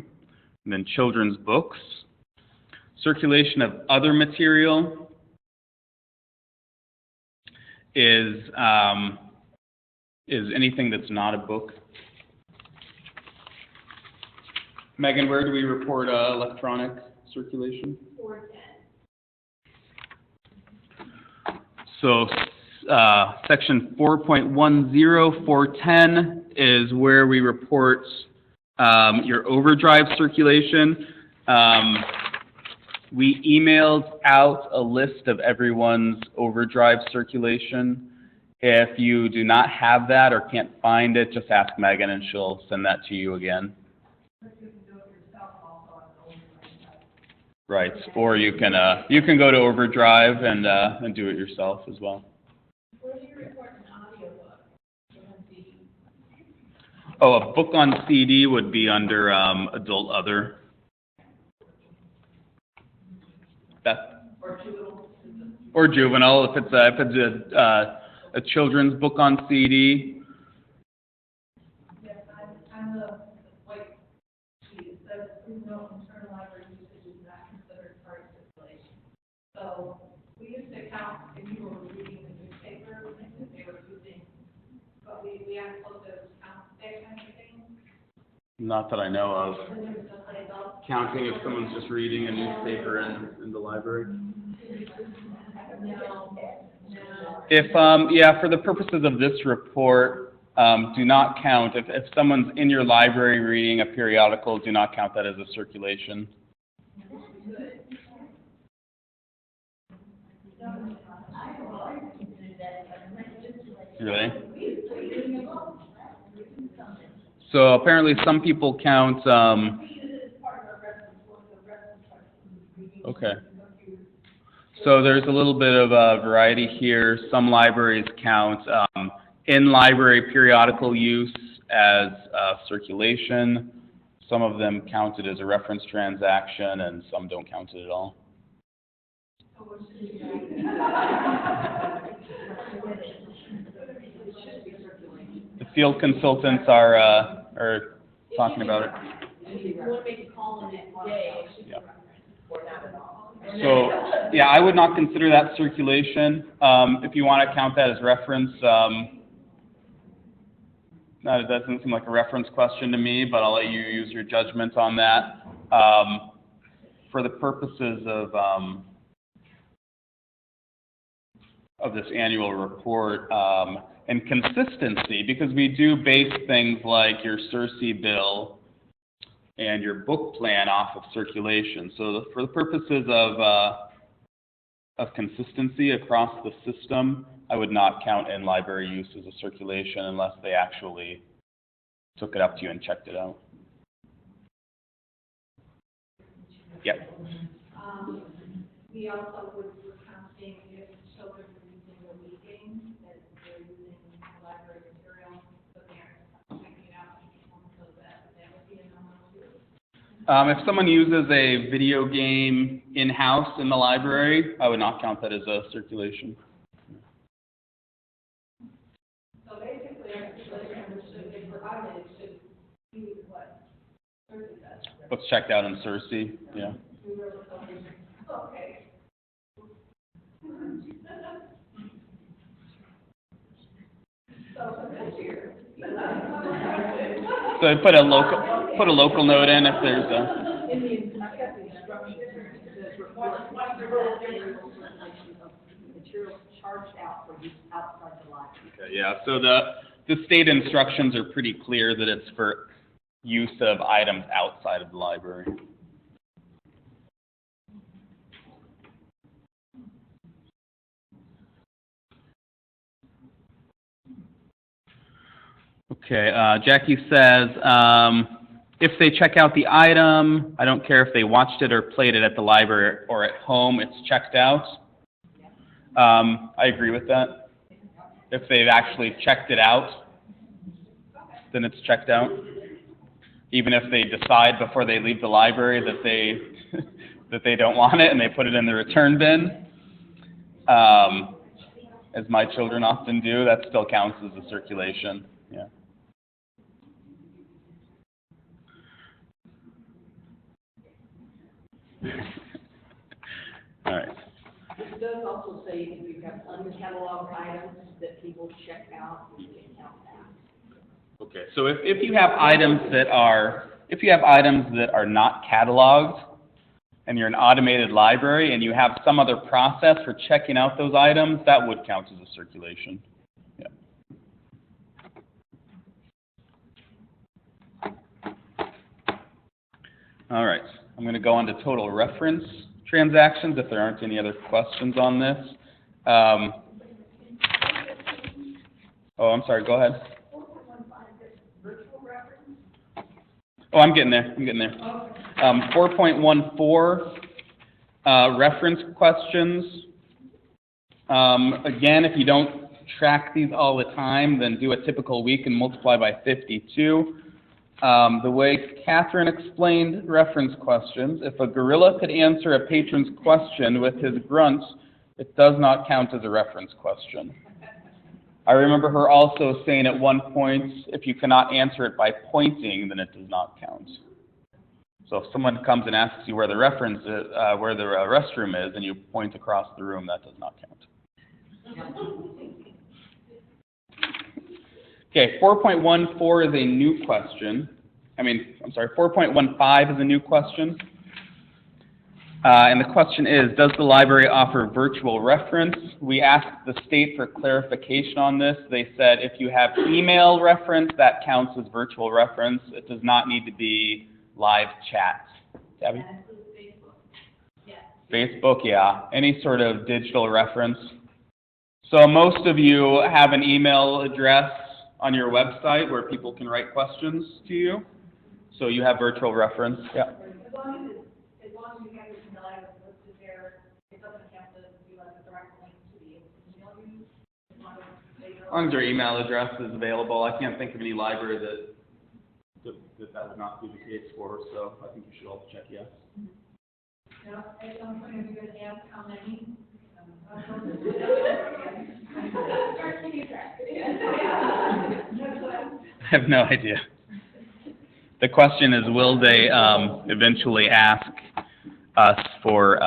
And then children's books. Circulation of other material is anything that's not a book. Megan, where do we report electronic circulation? 410. So section 4.10, 410 is where we report your overdrive circulation. We emailed out a list of everyone's overdrive circulation. If you do not have that or can't find it, just ask Megan and she'll send that to you again. Right, or you can go to Overdrive and do it yourself as well. Where do you report an audiobook? Oh, a book on CD would be under adult other. Beth? Or juvenile, if it's a children's book on CD. Yes, I'm the white sheet. It says, please note, internal library usage is not considered part of circulation. So we used to count if you were reading the newspaper, if they were using, but we aren't supposed to count that kind of thing. Not that I know of. So there's just like adults. Counting if someone's just reading a newspaper in the library. No. If, yeah, for the purposes of this report, do not count, if someone's in your library reading a periodical, do not count that as a circulation. Really? So apparently some people count, okay. So there's a little bit of a variety here. Some libraries count in-library periodical use as circulation. Some of them count it as a reference transaction, and some don't count it at all. The field consultants are talking about it. If you want to make a call on it today, it should be Yeah. referenced. So, yeah, I would not consider that circulation. If you want to count that as reference, that doesn't seem like a reference question to me, but I'll let you use your judgment on that. For the purposes of this annual report, and consistency, because we do base things like your CERC bill and your book plan off of circulation. So for the purposes of of consistency across the system, I would not count in library use as a circulation unless they actually took it up to you and checked it out. Yep. We also were counting if children were using the Wii game, that they're using library material, so they're checking it out, so that would be a number too. If someone uses a video game in-house in the library, I would not count that as a circulation. So basically, they provided it should be what Thursday does. What's checked out in Cersei, yeah. Okay. So for this year. So I put a local note in if there's a, In the, I've got the instructions, it says report materials charged out for use outside the library. okay, yeah, so the state instructions are pretty clear that it's for use of items outside of the library. Okay, Jackie says, if they check out the item, I don't care if they watched it or played it at the library or at home, it's checked out. I agree with that. If they've actually checked it out, then it's checked out. Even if they decide before they leave the library that they that they don't want it and they put it in the return bin, as my children often do, that still counts as a circulation. Yeah. All right. This does also say if you have uncatalogued items that people check out, you can count that. Okay. So if you have items that are not cataloged and you're an automated library and you have some other process for checking out those items, that would count as a circulation. Yeah. All right. I'm going to go on to total reference transactions if there aren't any other questions on this. Oh, I'm sorry. Go ahead. Oh, I'm getting there. 4.14, reference questions. Again, if you don't track these all the time, then do a typical week and multiply by 52. The way Catherine explained reference questions, if a gorilla could answer a patron's question with his grunts, it does not count as a reference question. I remember her also saying at one point, if you cannot answer it by pointing, then it does not count. So if someone comes and asks you where the reference is, where the restroom is, and you point across the room, that does not count. Okay, 4.14 is a new question. 4.15 is a new question. And the question is, does the library offer virtual reference? We asked the state for clarification on this. They said if you have email reference, that counts as virtual reference. It does not need to be live chat. Tabby? That includes Facebook. Yes. Facebook, yeah. Any sort of digital reference. So most of you have an email address on your website where people can write questions to you. So you have virtual reference. Yeah. As long as you have your email address listed there, it doesn't have to be like a direct link to the email you. As long as your email address is available, I can't think of any library that would not be the case for, so I think you should all check yes. Now, at some point, you're going to ask how many. I have no idea. The question is, will they eventually ask us for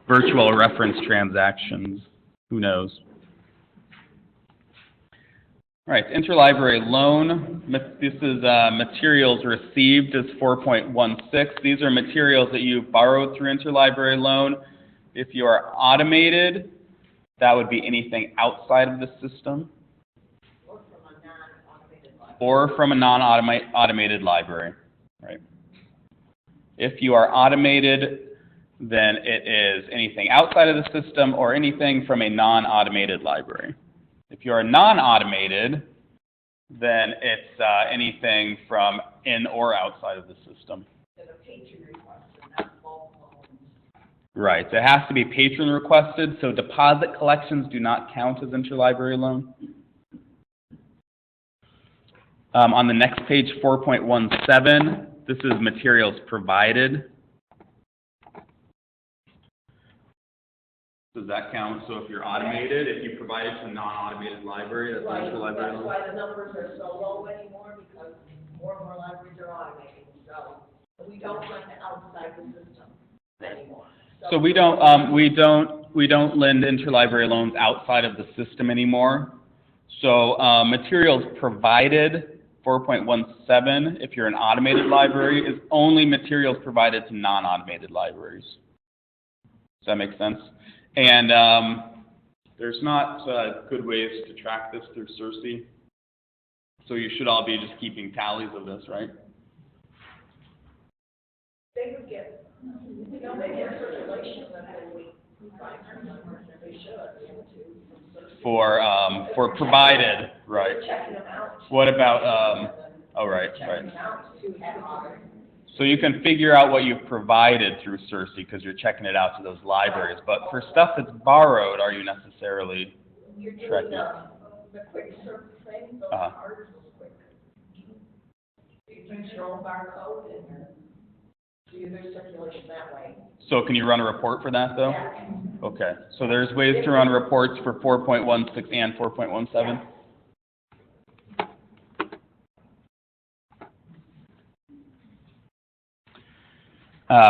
virtual reference transactions? Who knows? All right, interlibrary loan. This is materials received as 4.16. These are materials that you borrowed through interlibrary loan. If you are automated, that would be anything outside of the system. Or from a non-automated library, right? If you are automated, then it is anything outside of the system or anything from a non-automated library. If you're a non-automated, then it's anything from in or outside of the system. That a patron requested, not bulk loans. Right, it has to be patron requested, so deposit collections do not count as interlibrary loan. On the next page, 4.17, this is materials provided. Does that count? So if you're automated, if you provide it to a non-automated library, that's an interlibrary That's loan? why the numbers are so low anymore, because more and more libraries are automating, so we don't lend outside the system anymore. So we don't lend interlibrary loans outside of the system anymore. So materials provided, 4.17, if you're an automated library, is only materials provided to non-automated libraries. Does that make sense? And there's not good ways to track this through CIRCE. So you should all be just keeping tallies of this, right? They would get, they get circulation, and then we find our numbers, and they should. For provided, right? Checking them out. What about, oh, right. Checking them out to have. So you can figure out what you've provided through CIRCE because you're checking it out to those libraries. But for stuff that's borrowed, are you necessarily You're tracking doing it? the quick search thing, those Uh-huh. cards quick. You can your own barcode and do their circulation that way. So can you run a report for that, though? Yeah. Okay, so there's ways to run reports for 4.16 and 4.17?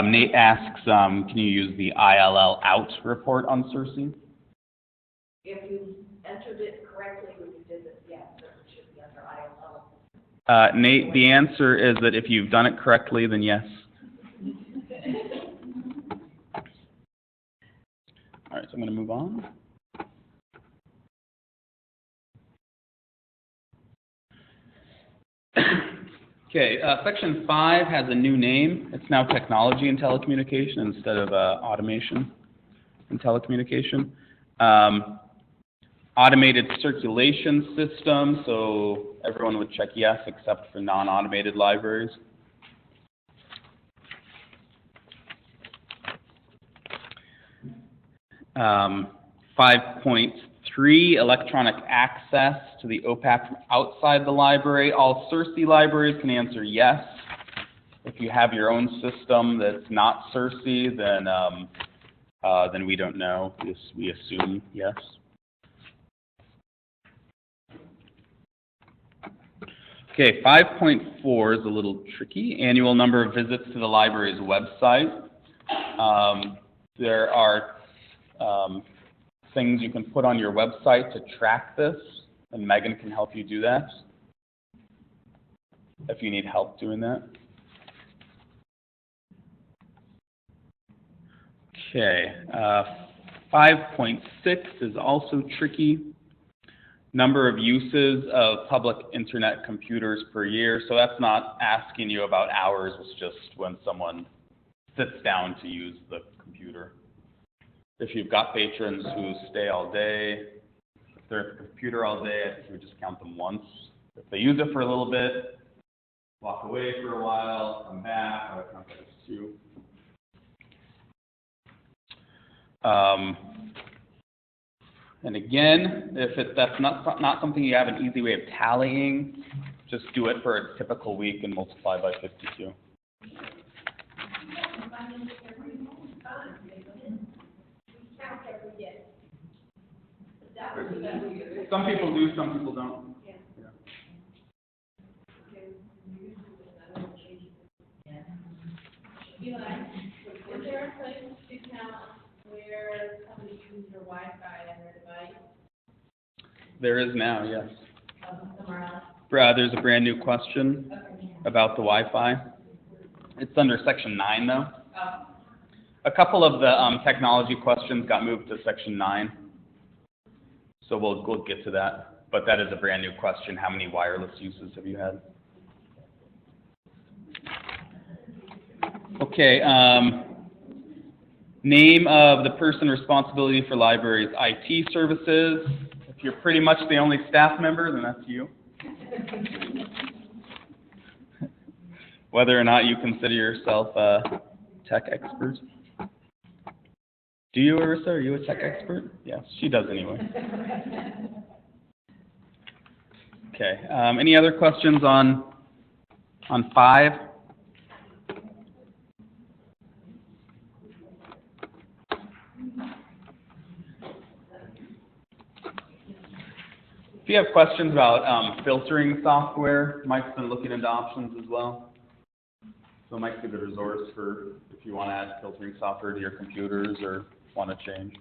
Nate asks, can you use the ILL out report on CIRCE? If you entered it correctly when you did it, yes, it should be under ILL. Nate, the answer is that if you've done it correctly, then yes. All right, so I'm going to move on. Okay, section 5 has a new name. It's now technology and telecommunication instead of automation and telecommunication. Automated circulation system, so everyone would check yes except for non-automated libraries. Um, 5.3, electronic access to the OPAC from outside the library. All CIRCE libraries can answer yes. If you have your own system that's not CIRCE, then we don't know. We assume yes. Okay, 5.4 is a little tricky. Annual number of visits to the library's website. There are things you can put on your website to track this, and Megan can help you do that if you need help doing that. Okay, 5.6 is also tricky. Number of uses of public internet computers per year. So that's not asking you about hours, it's just when someone sits down to use the computer. If you've got patrons who stay all day, if they're at the computer all day, I think you would just count them once. If they use it for a little bit, walk away for a while, come back, I would count that as 2. And again, if that's not something you have an easy way of tallying, just do it for a typical week and multiply by 52. Some people do, some people don't. Eli, is there a place to count where somebody uses your Wi-Fi on their device? There is now, yes. There's a brand new question about the Wi-Fi. It's under section 9, though. A couple of the technology questions got moved to section 9. So we'll get to that. But that is a brand new question. How many wireless uses have you had? Okay, Name of the person responsibility for library's IT services. If you're pretty much the only staff member, then that's you. Whether or not you consider yourself a tech expert. Do you, Arissa? Are you a tech expert? Yes, she does anyway. Okay, any other questions on 5? If you have questions about filtering software, Mike's been looking into options as well. So Mike's a good resource for if you want to add filtering software to your computers or want to change.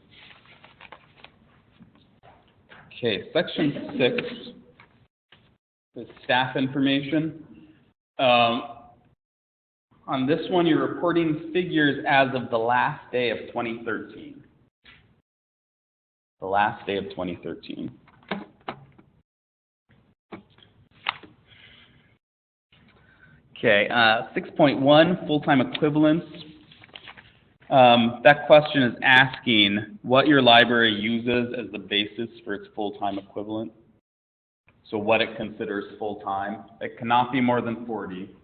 Okay, section 6 is staff information. On this one, you're reporting figures as of the last day of 2013. The last day of 2013. Okay, 6.1, full-time equivalents. That question is asking what your library uses as the basis for its full-time equivalent. So what it considers full-time. It cannot be more than 40.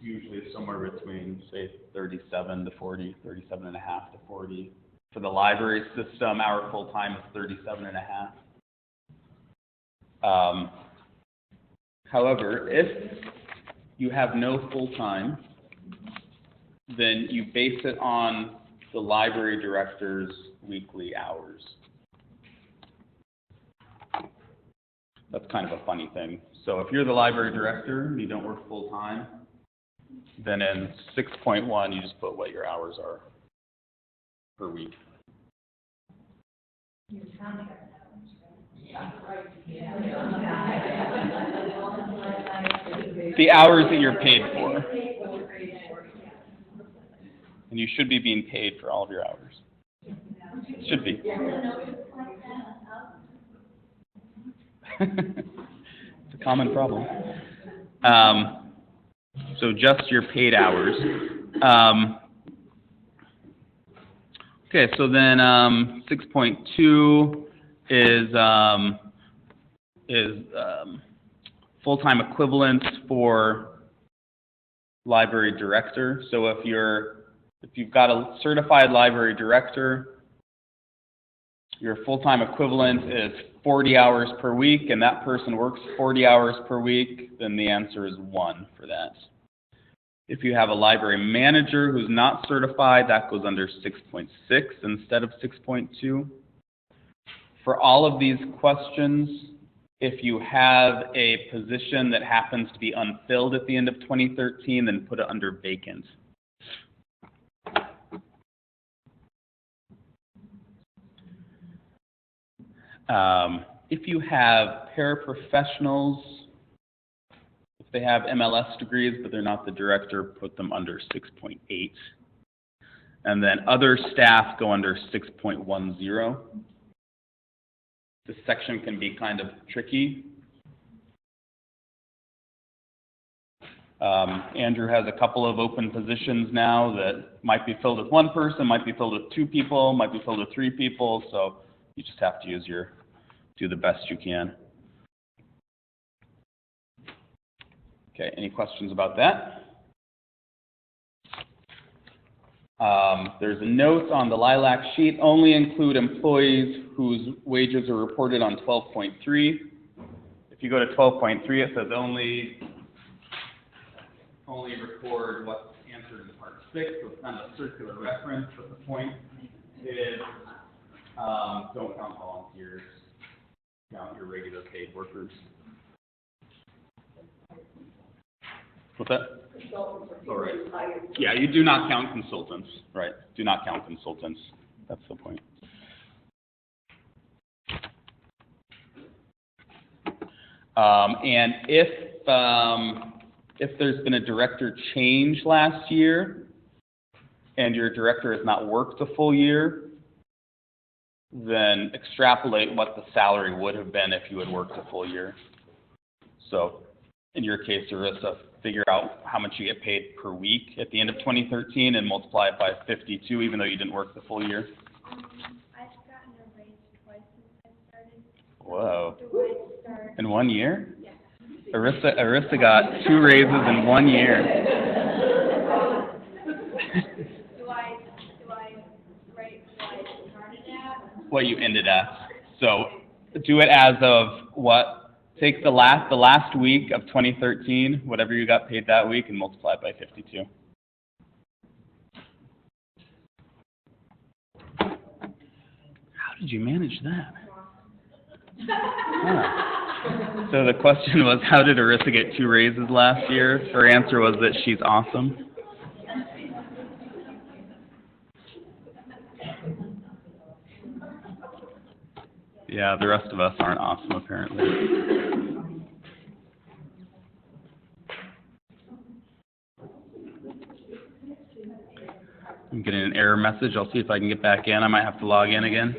Usually somewhere between, say, 37 to 40, 37 and a half to 40. For the library system, our full-time is 37 and a half. However, if you have no full-time, then you base it on the library director's weekly hours. That's kind of a funny thing. So if you're the library director and you don't work full-time, then in 6.1 you just put what your hours are per week. Your contract hours, right? The hours that you're paid for. And you should be being paid for all of your hours. Should be. It's a common problem. So just your paid hours. Okay, so then 6.2 is full-time equivalents for library director. So if you've got a certified library director, your full-time equivalent is 40 hours per week, and that person works 40 hours per week, then the answer is 1 for that. If you have a library manager who's not certified, that goes under 6.6 instead of 6.2. For all of these questions, if you have a position that happens to be unfilled at the end of 2013, then put it under vacant. If you have paraprofessionals, if they have MLS degrees but they're not the director, put them under 6.8. And then other staff go under 6.10. This section can be kind of tricky. Andrew has a couple of open positions now that might be filled with 1 person, might be filled with 2 people, might be filled with 3 people, so you just have to do the best you can. Okay, any questions about that? There's a note on the LILAC sheet, only include employees whose wages are reported on 12.3. If you go to 12.3, it says only record what's answered in part 6, so it's kind of a circular reference, but the point is don't count volunteers, count your regular paid workers. What's that? Oh, right. Yeah, you do not count consultants, right? Do not count consultants. That's the point. And if there's been a director change last year and your director has not worked a full year, then extrapolate what the salary would have been if you had worked a full year. So in your case, Arissa, figure out how much you get paid per week at the end of 2013 and multiply it by 52, even though you didn't work the full year? I've gotten a raise twice since I started. Whoa. Do I start? In 1 year? Yeah. Arissa got 2 raises in 1 year. Do I write what I started at? What you ended at. So do it as of what? Take the last week of 2013, whatever you got paid that week, and multiply it by 52. How did you manage that? Huh. So the question was, how did Arissa get 2 raises last year? Her answer was that she's awesome. Yeah, the rest of us aren't awesome, apparently. I'm getting an error message. I'll see if I can get back in. I might have to log in again.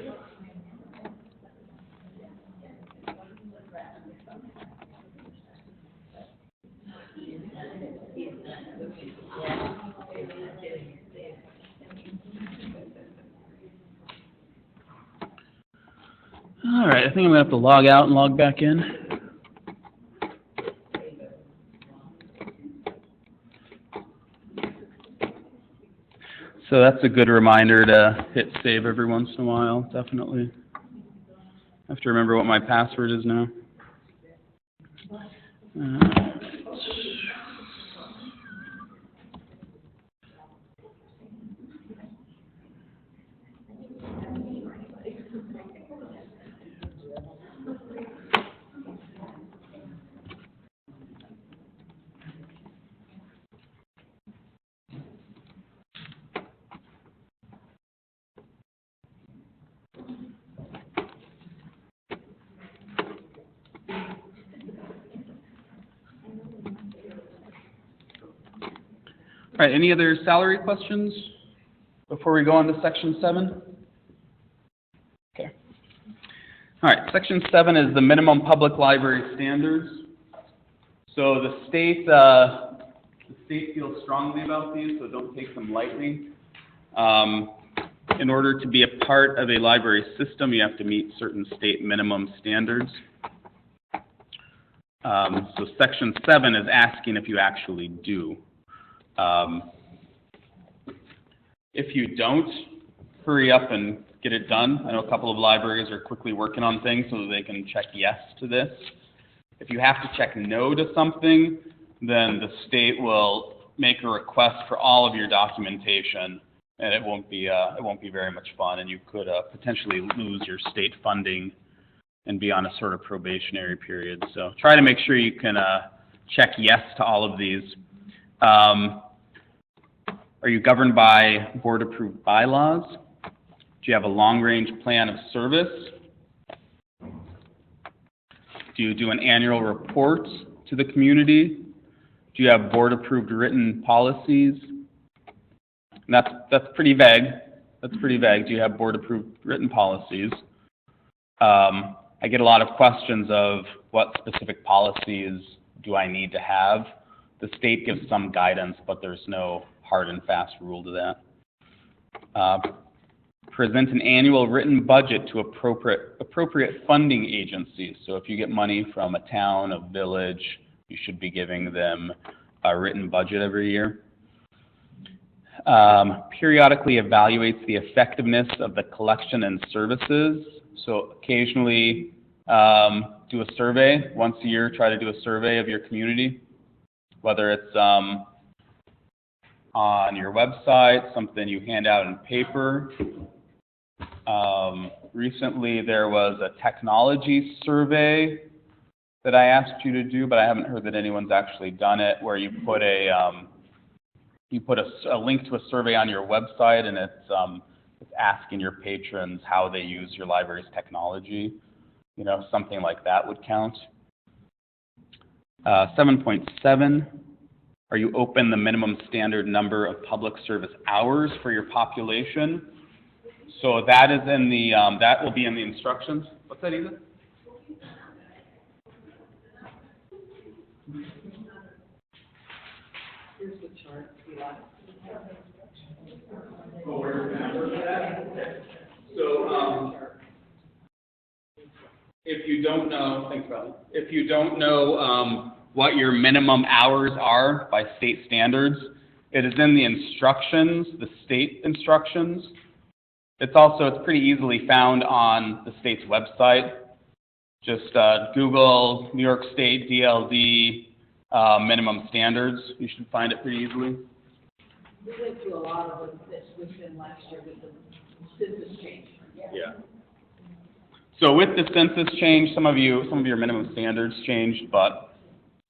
All right, I think I'm going to have to log out and log back in. So that's a good reminder to hit save every once in a while, definitely. I have to remember what my password is now. All right, any other salary questions before we go on to Section 7? Okay. All right, Section 7 is the minimum public library standards. So the state feels strongly about these, so don't take them lightly. In order to be a part of a library system, you have to meet certain state minimum standards. So Section 7 is asking if you actually do. If you don't, hurry up and get it done. I know a couple of libraries are quickly working on things so that they can check yes to this. If you have to check no to something, then the state will make a request for all of your documentation, and it won't be very much fun, and you could potentially lose your state funding and be on a sort of probationary period. So try to make sure you can check yes to all of these. Are you governed by board-approved bylaws? Do you have a long-range plan of service? Do you do an annual report to the community? Do you have board-approved written policies? And that's pretty vague. That's pretty vague. Do you have board-approved written policies? I get a lot of questions of what specific policies do I need to have. The state gives some guidance, but there's no hard and fast rule to that. Present an annual written budget to appropriate funding agencies. So if you get money from a town, a village, you should be giving them a written budget every year. Periodically evaluates the effectiveness of the collection and services. So occasionally do a survey. Once a year, try to do a survey of your community, whether it's on your website, something you hand out in paper. Recently, there was a technology survey that I asked you to do, but I haven't heard that anyone's actually done it, where you put a link to a survey on your website, and it's asking your patrons how they use your library's technology. You know, something like that would count. 7.7, are you open the minimum standard number of public service hours for your population? So that is in the, that will be in the instructions. What's that, Ethan? Here's the chart, Eli. Oh, where's the number for that? Okay. So, if you don't know, thanks, Riley. If you don't know, what your minimum hours are by state standards, it is in the instructions, the state instructions. It's pretty easily found on the state's website. Just, Google New York State DLD, minimum standards. You should find it pretty easily. We went through a lot of this within last year with the census change. Yeah. So with the census change, some of your minimum standards changed, but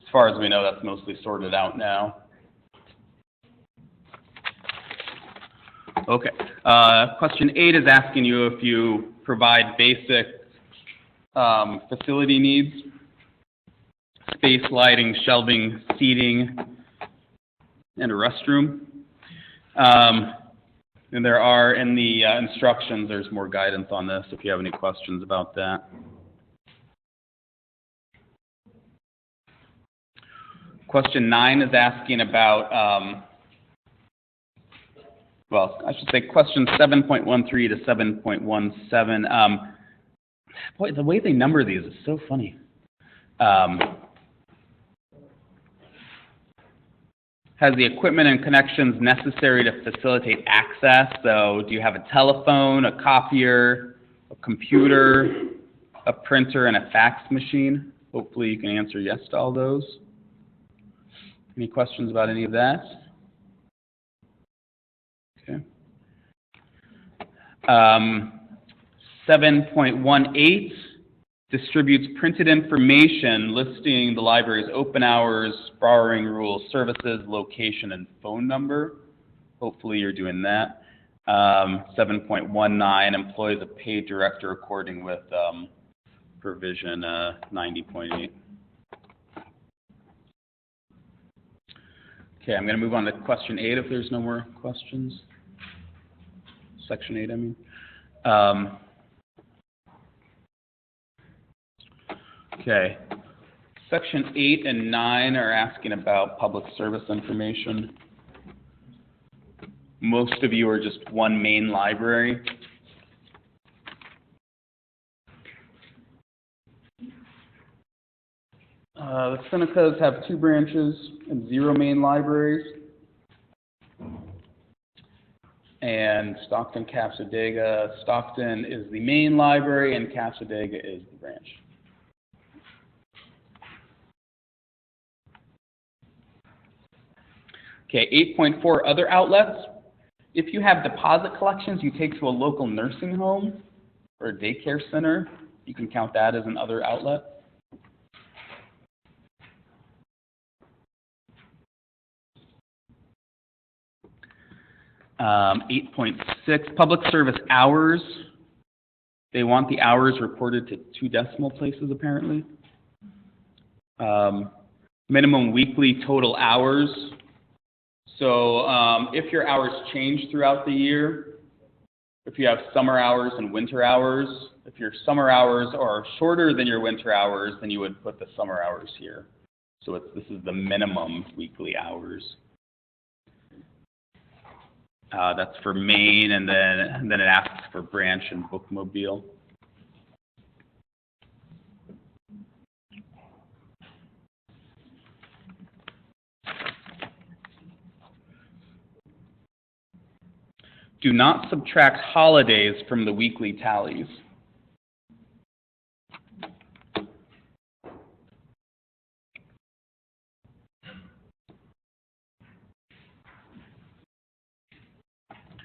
as far as we know, that's mostly sorted out now. Okay. Question 8 is asking you if you provide basic facility needs, space, lighting, shelving, seating, and a restroom. And there are, in the instructions, there's more guidance on this if you have any questions about that. Question 9 is asking about, well, I should say question 7.13 to 7.17. Boy, the way they number these is so funny. Has the equipment and connections necessary to facilitate access. So do you have a telephone, a copier, a computer, a printer, and a fax machine? Hopefully you can answer yes to all those. Any questions about any of that? Okay. 7.18 distributes printed information listing the library's open hours, borrowing rules, services, location, and phone number. Hopefully you're doing that. 7.19 employs a paid director according with provision 90.8. Okay, I'm going to move on to question 8 if there's no more questions. Section 8, I mean. Okay. Section 8 and 9 are asking about public service information. Most of you are just one main library. The Senecas have 2 branches and 0 main libraries. And Stockton, Cassadaga. Stockton is the main library and Cassadaga is the branch. Okay, 8.4 other outlets. If you have deposit collections you take to a local nursing home or a daycare center, you can count that as an other outlet. 8.6, public service hours. They want the hours reported to 2 decimal places, apparently. Minimum weekly total hours. So if your hours change throughout the year, if you have summer hours and winter hours, if your summer hours are shorter than your winter hours, then you would put the summer hours here. So this is the minimum weekly hours. That's for Maine, and then it asks for branch and bookmobile. Do not subtract holidays from the weekly tallies.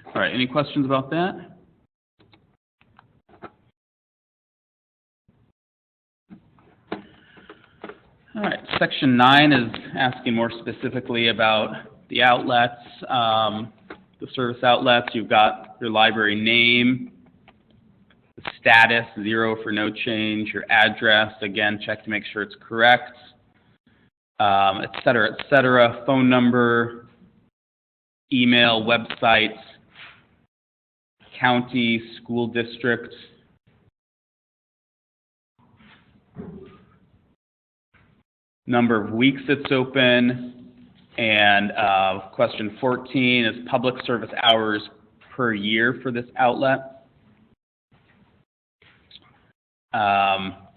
All right, any questions about that? All right, section 9 is asking more specifically about the outlets, the service outlets. You've got your library name, the status, 0 for no change, your address, again, check to make sure it's correct, et cetera, phone number, email, website, county, school district. Number of weeks it's open, And question 14 is public service hours per year for this outlet.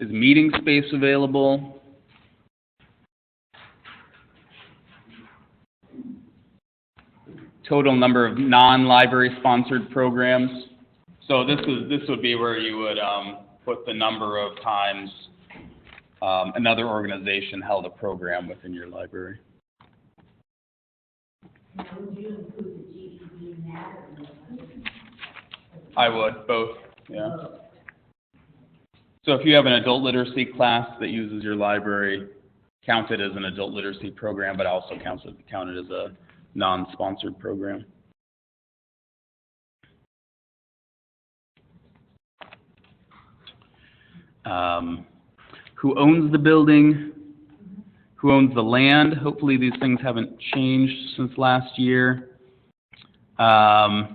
Is meeting space available? Total number of non-library sponsored programs. So this would be where you would put the number of times another organization held a program within your library. Now, would you include the GED in that, or I would, both, yeah. So if you have an adult literacy class that uses your library, count it as an adult literacy program, but also count it as a non-sponsored program. Who owns the building? Who owns the land? Hopefully these things haven't changed since last year. If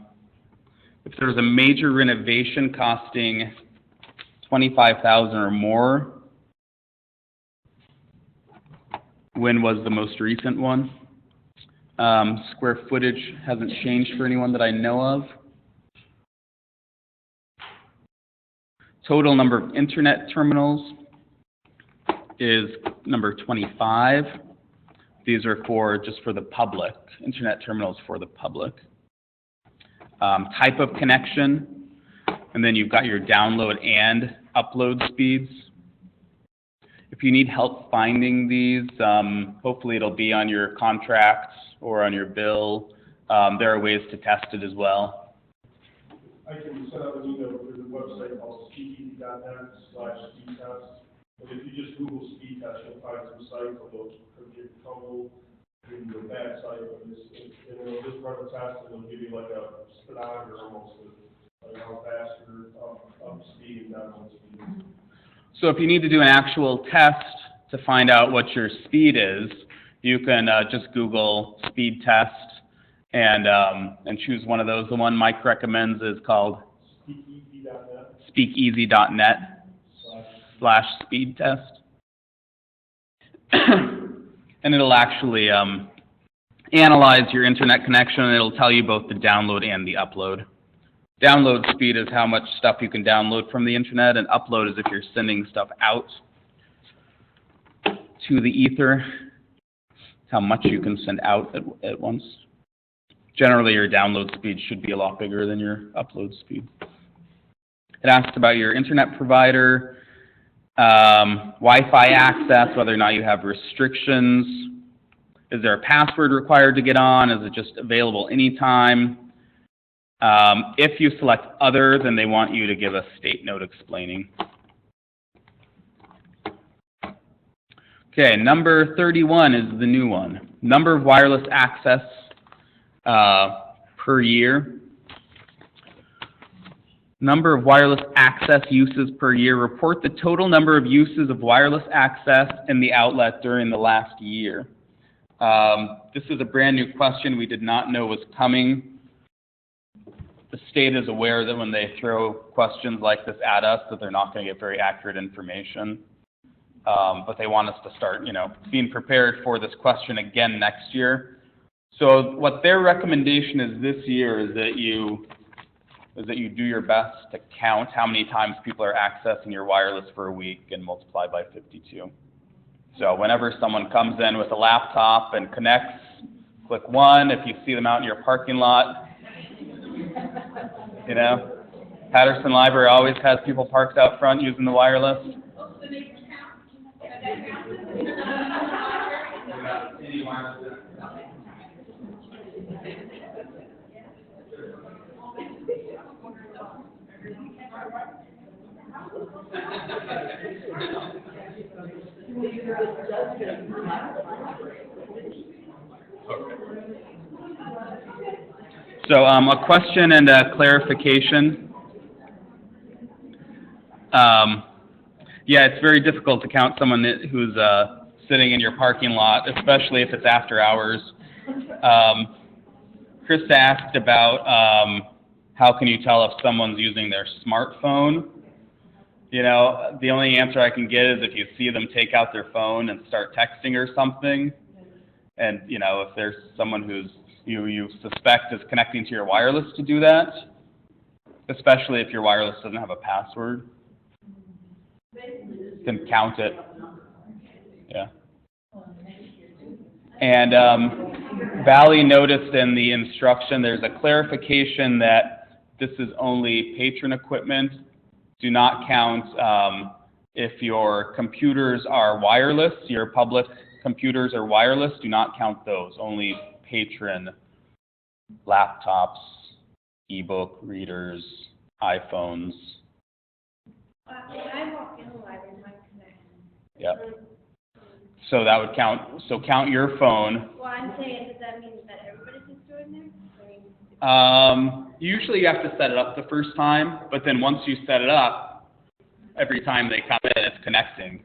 there's a major renovation costing $25,000 or more, when was the most recent one? Square footage hasn't changed for anyone that I know of. Total number of internet terminals is number 25. These are just for the public, internet terminals for the public. Type of connection, and then you've got your download and upload speeds. If you need help finding these, hopefully it'll be on your contracts or on your bill. There are ways to test it as well. I can set up an email to the website called speakeasy.net/speedtest. And if you just Google speed test, you'll find some sites that will give you trouble in the bad site, and it'll just run a test and it'll give you like a speedometer almost, like how fast you're up speed and down speed. So if you need to do an actual test to find out what your speed is, you can just Google speed test and choose one of those. The one Mike recommends is called speakeasy.net/speed test. And it'll actually analyze your internet connection, and it'll tell you both the download and the upload. Download speed is how much stuff you can download from the internet, and upload is if you're sending stuff out to the ether, how much you can send out at once. Generally, your download speed should be a lot bigger than your upload speed. It asks about your internet provider, Wi-Fi access, whether or not you have restrictions. Is there a password required to get on? Is it just available anytime? If you select other, then they want you to give a state note explaining. Okay, number 31 is the new one. Number of wireless access per year. Number of wireless access uses per year. Report the total number of uses of wireless access in the outlet during the last year. This is a brand new question we did not know was coming. The state is aware that when they throw questions like this at us, that they're not going to get very accurate information. But they want us to start, being prepared for this question again next year. So what their recommendation is this year is that you do your best to count how many times people are accessing your wireless for a week and multiply by 52. So whenever someone comes in with a laptop and connects, click 1. If you see them out in your parking lot, Patterson Library always has people parked out front using the wireless. So a question and a clarification. Yeah, it's very difficult to count someone who's sitting in your parking lot, especially if it's after hours. Krista asked about how can you tell if someone's using their smartphone. The only answer I can get is if you see them take out their phone and start texting or something. And, you know, if there's someone who's, you suspect is connecting to your wireless to do that, especially if your wireless doesn't have a password, you can count it. Yeah. And Valley noticed in the instruction, there's a clarification that this is only patron equipment. Do not count if your computers are wireless, your public computers are wireless, do not count those. Only patron laptops, ebook readers, iPhones. When I walk in the library, my connection. Yep. So that would count. So count your phone. Well, I'm saying, does that mean that everybody can do it there? I mean, Usually you have to set it up the first time, but then once you set it up, every time they come in, it's connecting.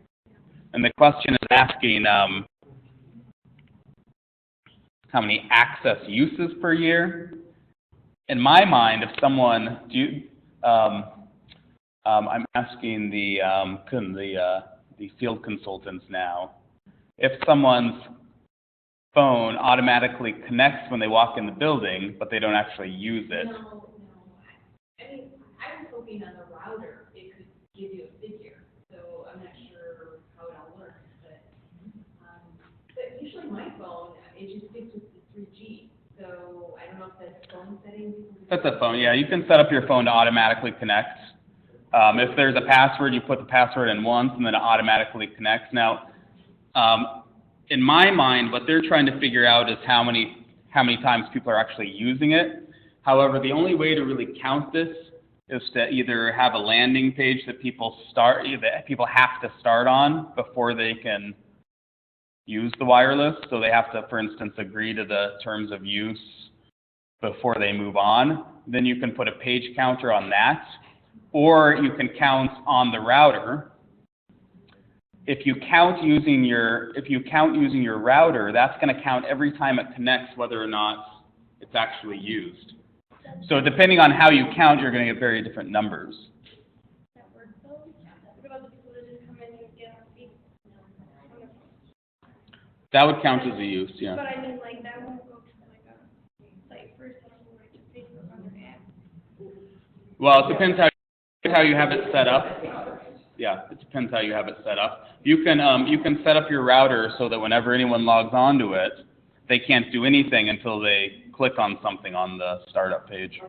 And the question is asking how many access uses per year. In my mind, if someone, I'm asking the field consultants now, if someone's phone automatically connects when they walk in the building, but they don't actually use it. No. I mean, I was hoping on the router, it could give you a figure, so I'm not sure how it all works, but usually my phone, it just sticks with the 3G, so I don't know if that's phone settings. That's a phone, yeah. You can set up your phone to automatically connect. If there's a password, you put the password in once, and then it automatically connects. Now, in my mind, what they're trying to figure out is how many times people are actually using it. However, the only way to really count this is to either have a landing page that people have to start on before they can use the wireless. So they have to, for instance, agree to the terms of use before they move on. Then you can put a page counter on that, or you can count on the router. If you count using your router, that's going to count every time it connects, whether or not it's actually used. So depending on how you count, you're going to get very different numbers. that works though? What about the people that just come in and get on speed? That would count as a use, yeah. But I mean, like, that won't go to like a site first, that will go to Facebook on their app. Well, it depends how you have it set up. Yeah, it depends how you have it set up. You can set up your router so that whenever anyone logs onto it, they can't do anything until they click on something on the startup page.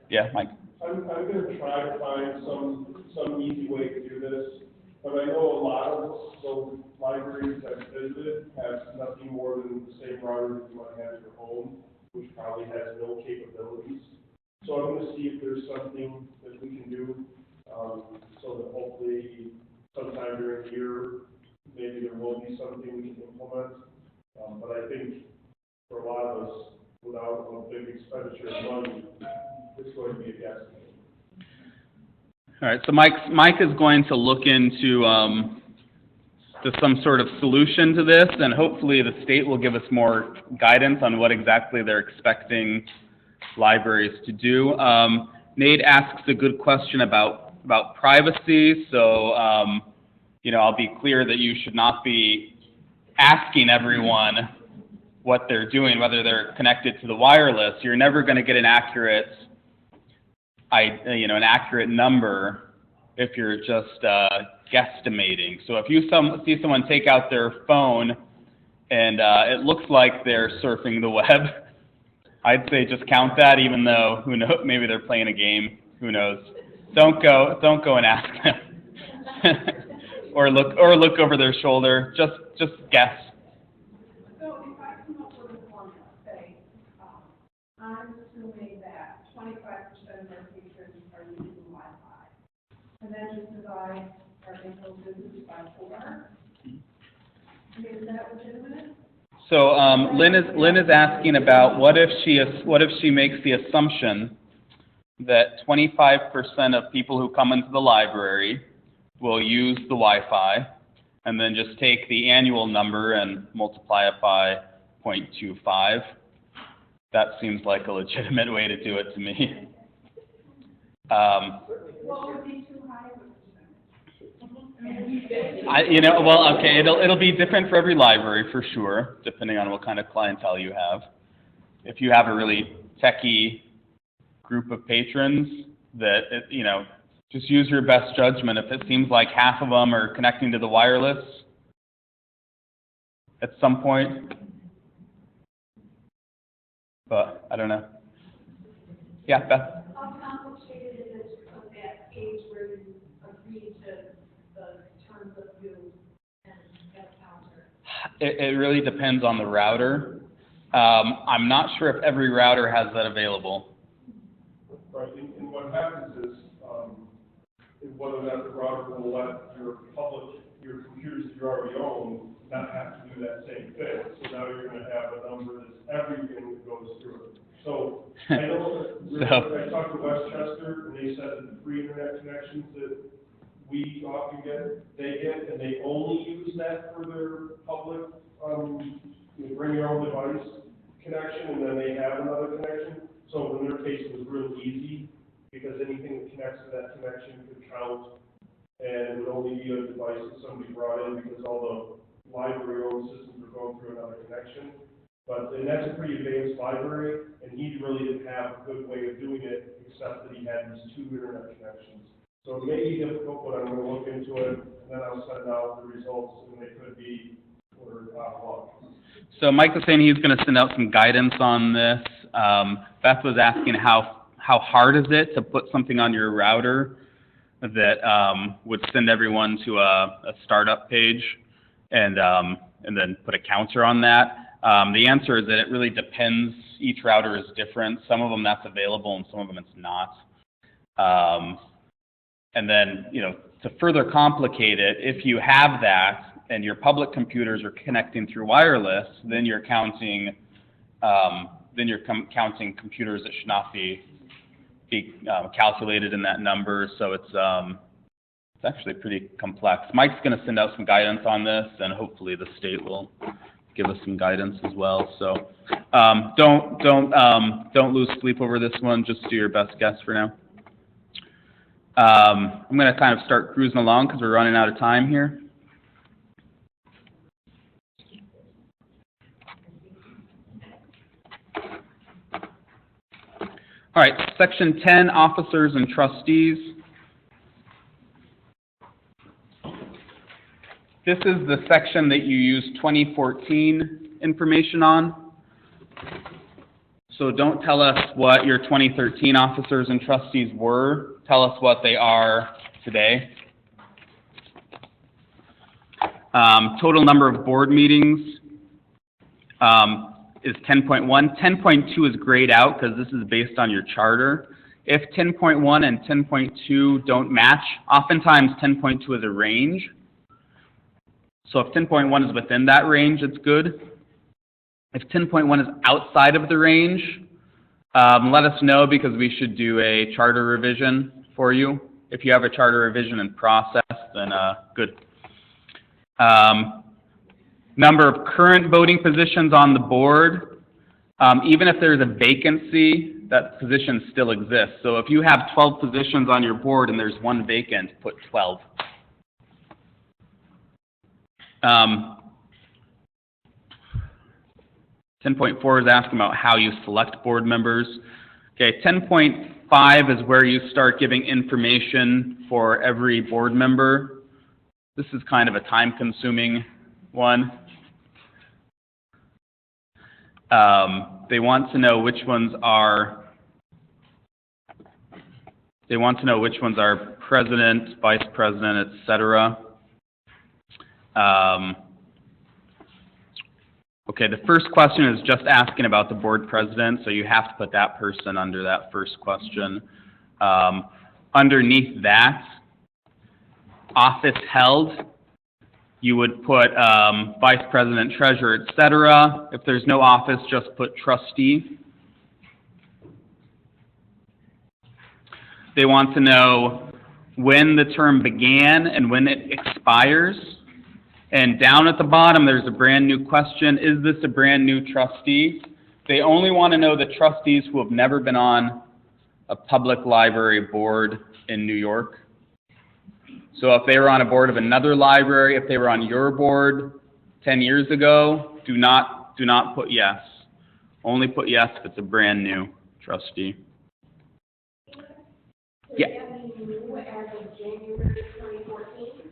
Yeah, Mike. I'm gonna try to find some easy way to do this, but I know a lot of the libraries I've visited have nothing more than the same router that you might have at your home, which probably has no capabilities. So I'm gonna see if there's something that we can do, so that hopefully sometime during the year, maybe there will be something we can implement. But I think for a lot of us, without a big expenditure of money, it's going to be a guesstimate. All right, so Mike is going to look into to some sort of solution to this, and hopefully the state will give us more guidance on what exactly they're expecting libraries to do. Nate asks a good question about privacy, so I'll be clear that you should not be asking everyone what they're doing, whether they're connected to the wireless. You're never going to get an accurate number if you're just guesstimating. So if you see someone take out their phone and it looks like they're surfing the web, I'd say just count that, even though who knows, maybe they're playing a game. Who knows? Don't go and ask them, or look over their shoulder. Just guess. So if I come up with a formula, say, I'm assuming that 25% of our patrons are using Wi-Fi, and then just divide our digital business by 4. Is that legitimate? So Lynn is asking about what if she makes the assumption that 25% of people who come into the library will use the Wi-Fi, and then just take the annual number and multiply it by 0.25. That seems like a legitimate way to do it to me. What would be too high of a percentage? Well, okay, it'll be different for every library for sure, depending on what kind of clientele you have. If you have a really techie group of patrons that, just use your best judgment. If it seems like half of them are connecting to the wireless at some point, but I don't know. Yeah, Beth? How complicated is it to put that page where you agree to the terms of use and that counter? It really depends on the router. I'm not sure if every router has that available. Right, and what happens is whether or not the router will let your computers that you already own, not have to do that same thing. So now you're gonna have a number that's everything that goes through it. So, I know that, I talked to Westchester, and they said that the free internet connections that we often get, they get, and they only use that for their public, bring your own device connection, and then they have another connection. So in their case, it was real easy, because anything that connects to that connection could count, and it would only be a device that somebody brought in, because all the library-owned systems were going through another connection. And that's a pretty advanced library, and he really didn't have a good way of doing it, except that he had these 2 internet connections. So it may be difficult, but I'm gonna look into it, and then I'll send out the results, and they could be for top luck. So Mike was saying he's going to send out some guidance on this. Beth was asking how hard is it to put something on your router that would send everyone to a startup page and then put a counter on that. The answer is that it really depends. Each router is different. Some of them that's available and some of them it's not. And then, to further complicate it, if you have that and your public computers are connecting through wireless, then you're counting counting computers that should not be calculated in that number. So it's actually pretty complex. Mike's going to send out some guidance on this, and hopefully the state will give us some guidance as well. So don't lose sleep over this one. Just do your best guess for now. I'm going to kind of start cruising along because we're running out of time here. All right, Section 10, Officers and Trustees. This is the section that you use 2014 information on. So don't tell us what your 2013 officers and trustees were. Tell us what they are today. Total number of board meetings is 10.1. 10.2 is grayed out because this is based on your charter. If 10.1 and 10.2 don't match, oftentimes 10.2 is a range. So if 10.1 is within that range, it's good. If 10.1 is outside of the range, let us know because we should do a charter revision for you. If you have a charter revision in process, then good. Number of current voting positions on the board. Even if there's a vacancy, that position still exists. So if you have 12 positions on your board and there's one vacant, put 12. 10.4 is asking about how you select board members. Okay, 10.5 is where you start giving information for every board member. This is kind of a time-consuming one. They want to know which ones are president, vice president, etc. Okay, the first question is just asking about the board president, so you have to put that person under that first question. Underneath that, office held, you would put vice president, treasurer, etc. If there's no office, just put trustee. They want to know when the term began and when it expires. And down at the bottom, there's a brand new question. Is this a brand new trustee? They only want to know the trustees who have never been on a public library board in New York. So if they were on a board of another library, if they were on your board 10 years ago, do not put yes. Only put yes if it's a brand new trustee. Yeah. Does that mean new as of January 2014?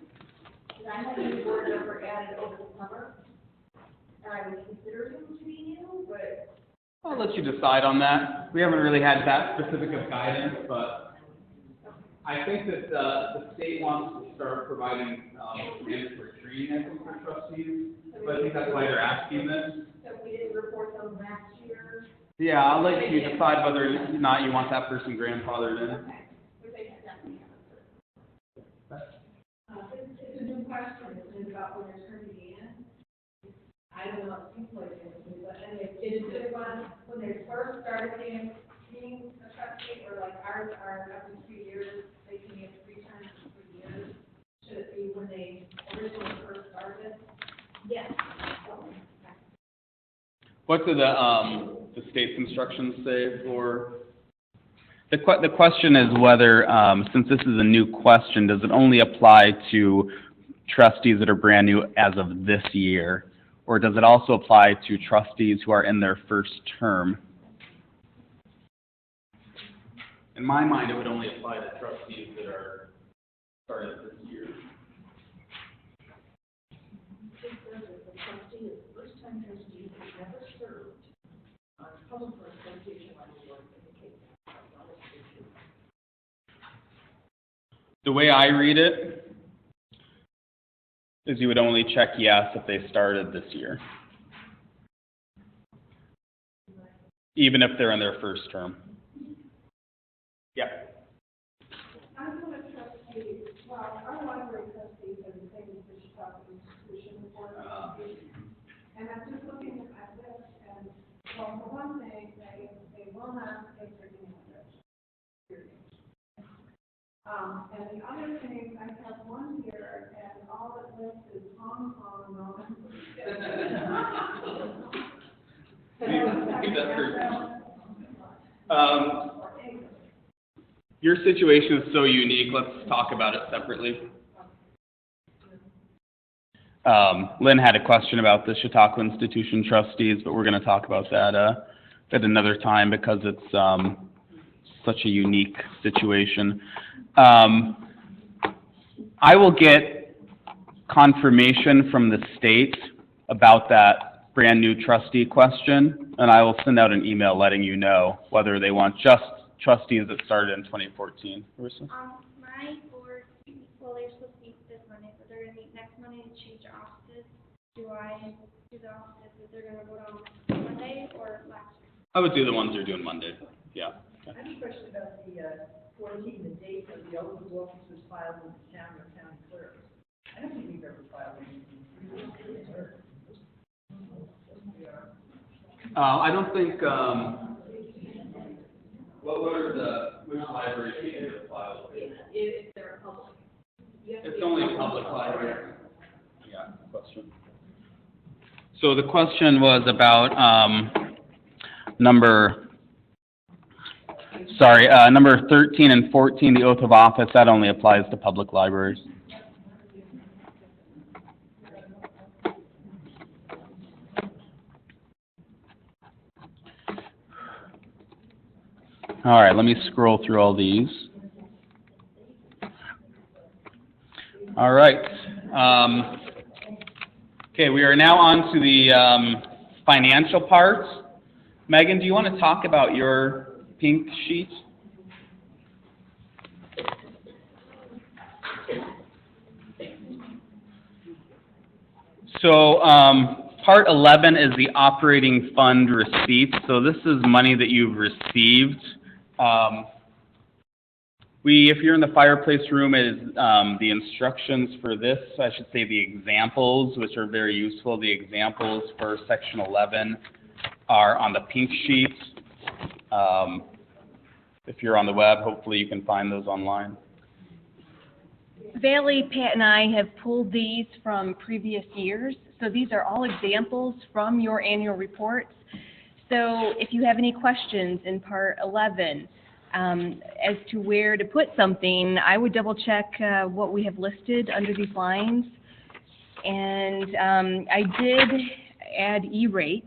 Because I had a new board member added over the summer, and I would consider him to be new, but. I'll let you decide on that. We haven't really had that specific of guidance, but I think that the state wants to start providing mandatory training, I think, for trustees. So I think that's why they're asking this. So we didn't report them last year. Yeah, I'll let you decide whether or not you want that person grandfathered in. Okay, which I definitely haven't. It's a new question, it's about when they're turning in. I don't know what people are doing, but, and it is it when they first started being a trustee, or like ours are every 3 years, they can get 3 times in 3 years. Should it be when they originally first started? Yes. What do the state's instructions say for? The question is whether, since this is a new question, does it only apply to trustees that are brand new as of this year? Or does it also apply to trustees who are in their first term? In my mind, it would only apply to trustees that are started this year. Just says that the trustee is the first-time trustee who's never served on public or association like board indicates that. The way I read it is you would only check yes if they started this year, even if they're in their first term. Yeah. I'm going to trustee, well, our library trustees are the same as the Chicago Institution Board of Education. And I'm just looking at this, and, well, for one thing, they will not take their name on it. Period. And the other thing, I have one here, and all it lists is Hong Kong, Roman. Your situation is so unique. Let's talk about it separately. Lynn had a question about the Chautauqua Institution trustees, but we're going to talk about that at another time because it's such a unique situation. I will get confirmation from the state about that brand new trustee question, and I will send out an email letting you know whether they want just trustees that started in 2014. Marissa? My board, well, they're supposed to meet this Monday, but they're gonna meet next Monday to change their offices. Do I do the offices that they're gonna vote on Monday or last week? I would do the ones they're doing Monday. Yeah. I have a question about the 14, the date of the oath of office was filed with the town or county clerk. I don't think we've ever filed anything. I don't think, which library do you file? If they're public. You have to It's be only a public library. Yeah, question. So the question was about, number 13 and 14, the oath of office, that only applies to public libraries. All right, let me scroll through all these. All right. Okay, we are now on to the financial part. Megan, do you want to talk about your pink sheet? So part 11 is the operating fund receipts. So this is money that you've received. If you're in the fireplace room, it is the instructions for this, I should say the examples, which are very useful. The examples for section 11 are on the pink sheet. If you're on the web, hopefully you can find those online. Bailey, Pat, and I have pulled these from previous years. So these are all examples from your annual reports. So if you have any questions in part 11, As to where to put something, I would double check what we have listed under these lines. And I did add E-rate.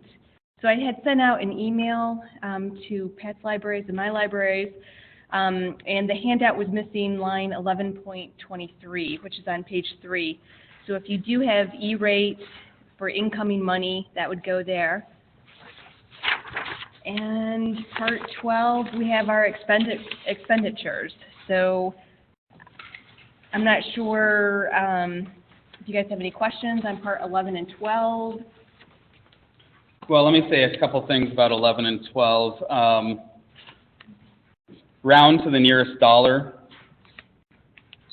So I had sent out an email to Pat's libraries and my libraries, and the handout was missing line 11.23, which is on page 3. So if you do have E-rate for incoming money, that would go there. And part 12, we have our expenditures. So I'm not sure if you guys have any questions on part 11 and 12. Well, let me say a couple things about 11 and 12. Round to the nearest dollar,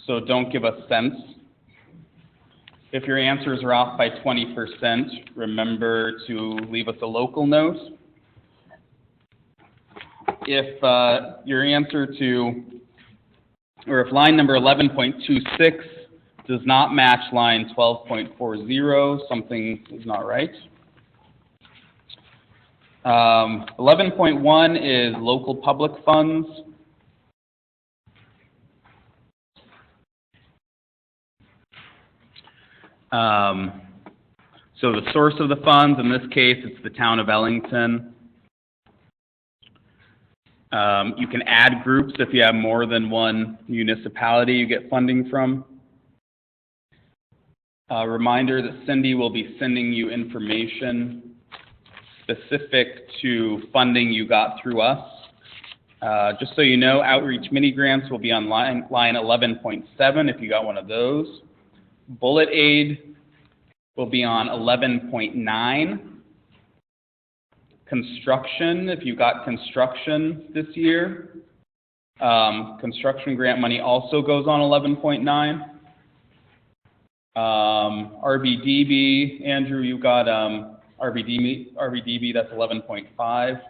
so don't give us cents. If your answers are off by 20%, remember to leave us a local note. If your answer to, or if line number 11.26 does not match line 12.40, something is not right. 11.1 is local public funds. So the source of the funds, in this case, it's the town of Ellington. You can add groups if you have more than one municipality you get funding from. Reminder that Cindy will be sending you information specific to funding you got through us. Just so you know, outreach mini grants will be on line 11.7 if you got one of those. Bullet aid will be on 11.9. Construction, if you got construction this year, construction grant money also goes on 11.9. RBDB, Andrew, you got RBDB, that's 11.5.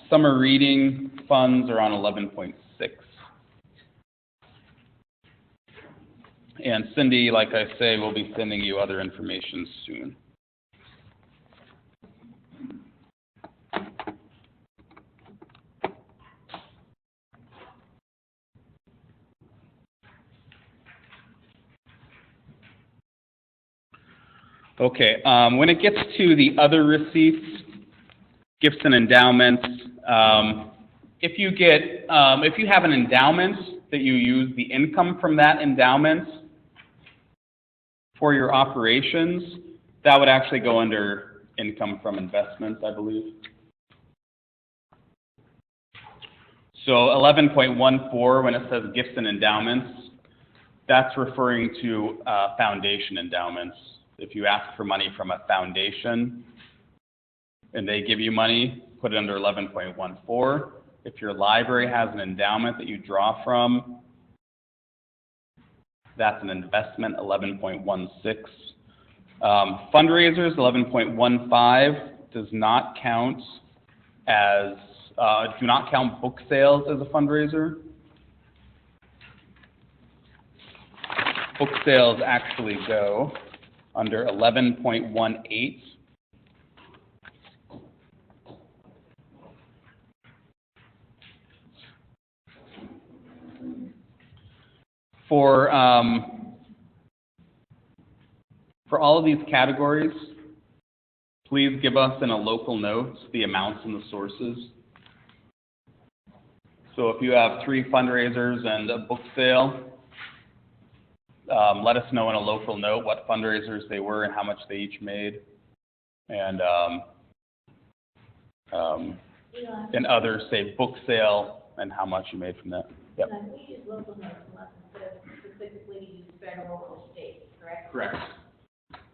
Summer reading funds are on 11.6. And Cindy, like I say, will be sending you other information soon. Okay, when it gets to the other receipts, gifts and endowments, if you have an endowment that you use the income from that endowment for your operations, that would actually go under income from investments, I believe. So 11.14, when it says gifts and endowments, that's referring to foundation endowments. If you ask for money from a foundation and they give you money, put it under 11.14. If your library has an endowment that you draw from, that's an investment, 11.16. Fundraisers, 11.15, does not count as, do not count book sales as a fundraiser. Book sales actually go under 11.18. For all of these categories, please give us in a local note the amounts and the sources. So if you have 3 fundraisers and a book sale, let us know in a local note what fundraisers they were and how much they each made. And in others, say book sale and how much you made from that. Yep. We use local notes unless it's specifically to use federal or state, correct? Correct.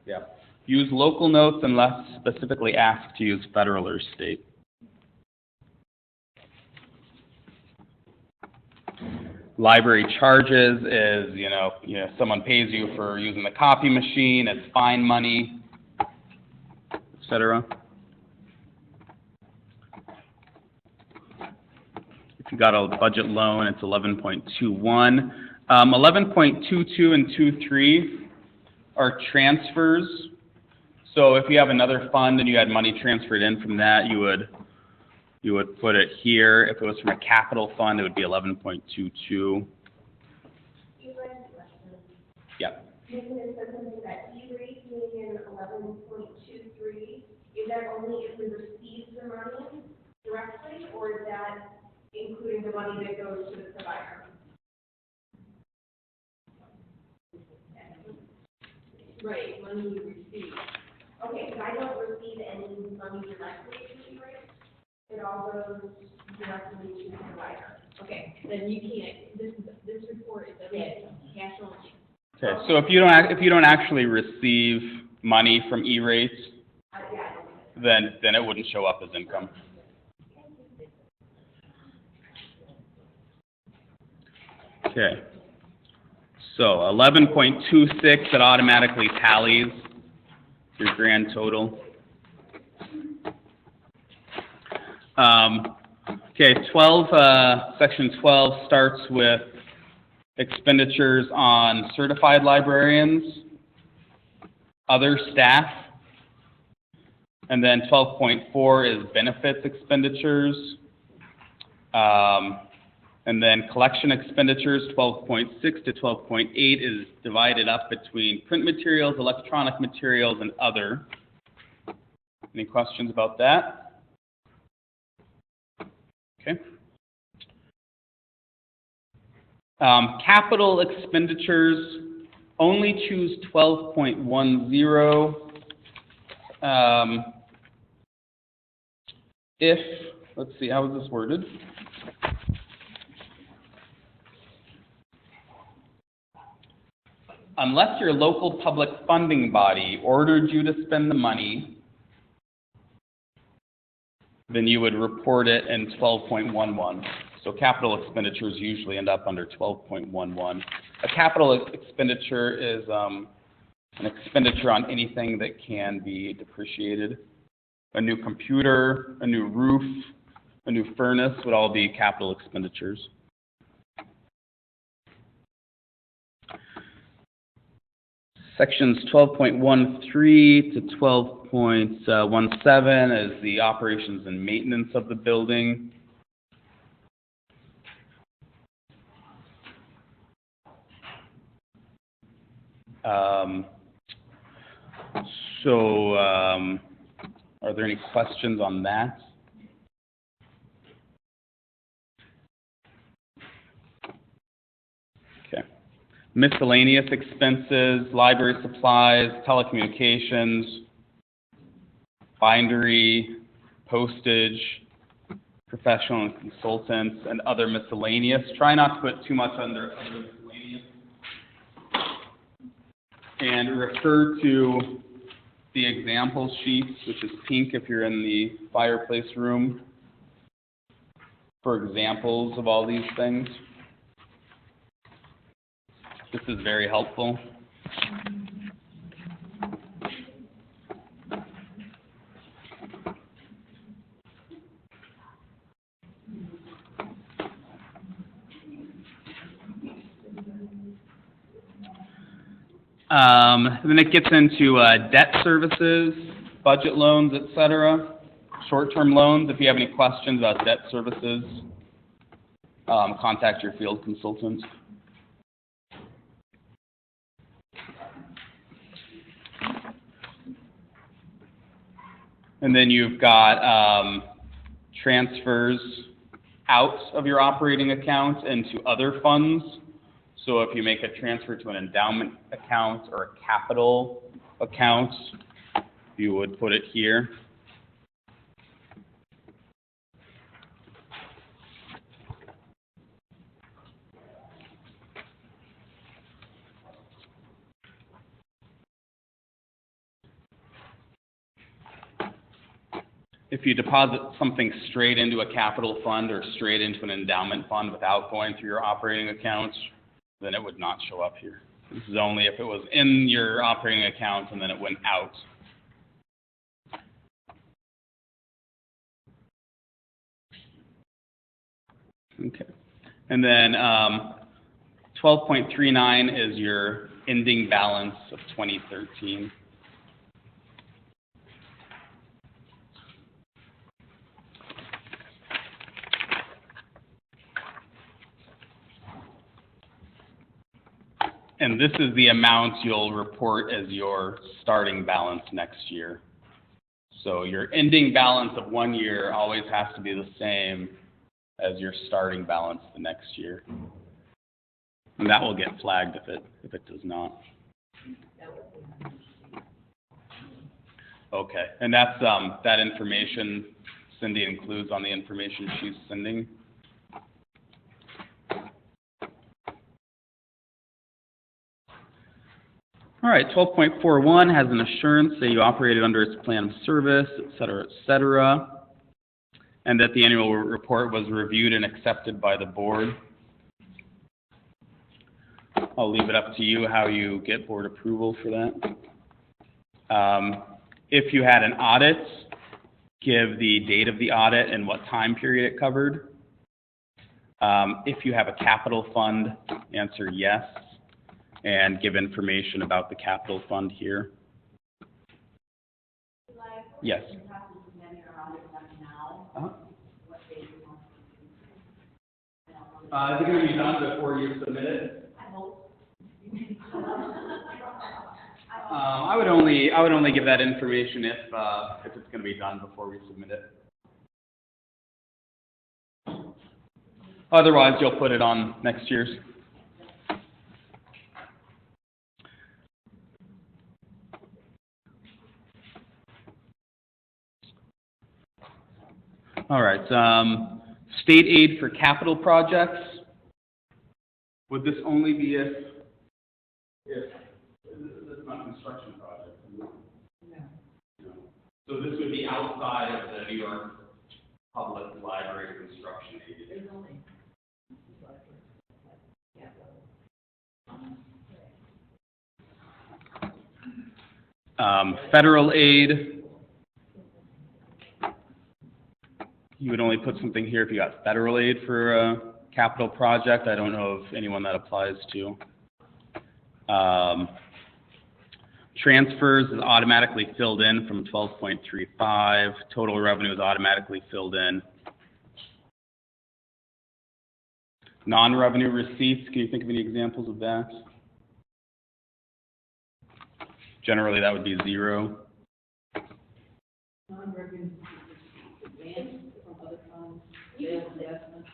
Yeah. Use local notes unless specifically asked to use federal or state. Library charges is, someone pays you for using the copy machine, it's fine money, etc. If you got a budget loan, it's 11.21. 11.22 and 23 are transfers. So if you have another fund and you had money transferred in from that, you would you would put it here. If it was from a capital fund, it would be 11.22. You read Yep. Making it says something that E-rate being in 11.23, is that only if we receive the money directly, or is that including the money that goes to the provider? Right, money you receive. Okay, so I don't receive any money directly from E-rate, it all goes directly to the provider. Okay, then you can't, this report is cash only. Okay, so if you don't actually receive money from E-rates, then it wouldn't show up as income. Okay. So 11.26, it automatically tallies your grand total. Okay, section 12 starts with expenditures on certified librarians, other staff, and then 12.4 is benefits expenditures, and then collection expenditures, 12.6 to 12.8 is divided up between print materials, electronic materials, and other. Any questions about that? Okay. Capital expenditures, only choose 12.10. Let's see, how is this worded? Unless your local public funding body ordered you to spend the money, then you would report it in 12.11. So capital expenditures usually end up under 12.11. A capital expenditure is an expenditure on anything that can be depreciated. A new computer, a new roof, a new furnace would all be capital expenditures. Sections 12.13 to 12.17 is the operations and maintenance of the building. Are there any questions on that? Okay. Miscellaneous expenses, library supplies, telecommunications, bindery, postage, professional and consultants, and other miscellaneous. Try not to put too much under other miscellaneous. And refer to the example sheets, which is pink if you're in the fireplace room, for examples of all these things. This is very helpful. Then it gets into debt services, budget loans, etc., short-term loans. If you have any questions about debt services, contact your field consultant. And then you've got transfers out of your operating account into other funds. So if you make a transfer to an endowment account or a capital account, you would put it here. If you deposit something straight into a capital fund or straight into an endowment fund without going through your operating accounts, then it would not show up here. This is only if it was in your operating account and then it went out. Okay. And then 12.39 is your ending balance of 2013. and this is the amount you'll report as your starting balance next year. So your ending balance of 1 year always has to be the same as your starting balance the next year. And that will get flagged if it does not. Okay, and that's, that information Cindy includes on the information she's sending. All right, 12.41 has an assurance that you operated under its plan of service, et cetera, and that the annual report was reviewed and accepted by the board. I'll leave it up to you how you get board approval for that. If you had an audit, give the date of the audit and what time period it covered. If you have a capital fund, answer yes, and give information about the capital fund here. Yes. Uh-huh. Is it going to be done before you submit it? I would only give that information if it's going to be done before we submit it. Otherwise, you'll put it on next year's. All right, state aid for capital projects. Would this only be if this is not a construction project? No. So this would be outside of the New York Public Library construction aid. Federal aid. You would only put something here if you got federal aid for a capital project. I don't know of anyone that applies to. Transfers is automatically filled in from 12.35. Total revenue is automatically filled in. Non-revenue receipts, can you think of any examples of that? Generally, that would be 0. Non-revenue advance from other funds, sales, investments.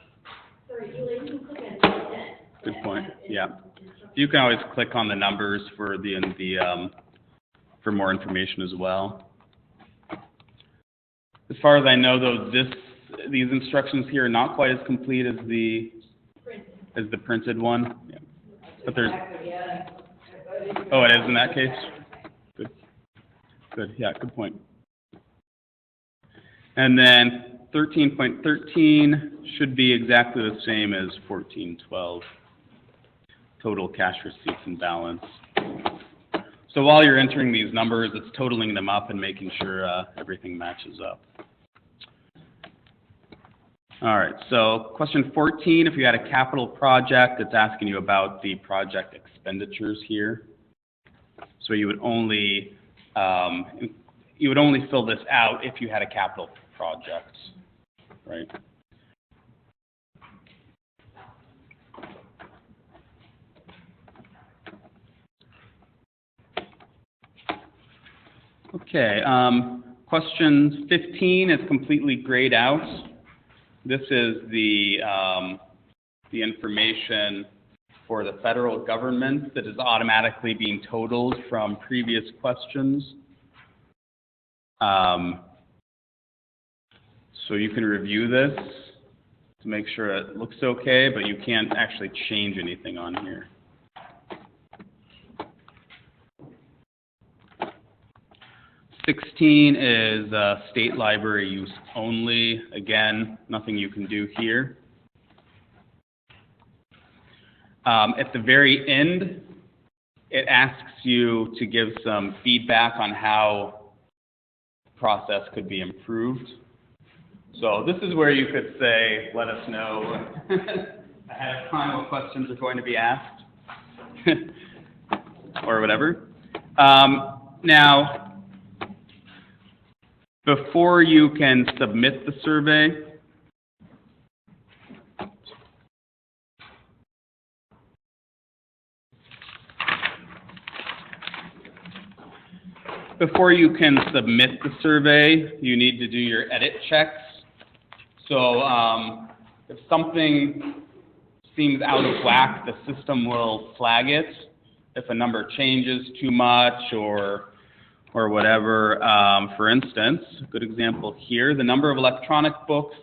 Sorry, Julie, you can click on consent. Good point. Yeah. You can always click on the numbers for for more information as well. As far as I know, though, these instructions here are not quite as complete as the printed one. Yeah. But there's. Oh, it is in that case. Good. Good. Yeah. Good point. And then 13.13 should be exactly the same as 14.12. Total cash receipts and balance. So while you're entering these numbers, it's totaling them up and making sure everything matches up. All right, so question 14, if you had a capital project, it's asking you about the project expenditures here. So you would only fill this out if you had a capital project, right? Okay, question 15 is completely grayed out. This is the information for the federal government that is automatically being totaled from previous questions. So you can review this to make sure it looks okay, but you can't actually change anything on here. (16) is state library use only. Again, nothing you can do here. At the very end, it asks you to give some feedback on how the process could be improved. So this is where you could say, let us know ahead of time what questions are going to be asked, or whatever. Now, before you can submit the survey, before you can submit the survey, you need to do your edit checks. So, if something seems out of whack, the system will flag it. If a number changes too much or whatever, for instance, a good example here, the number of electronic books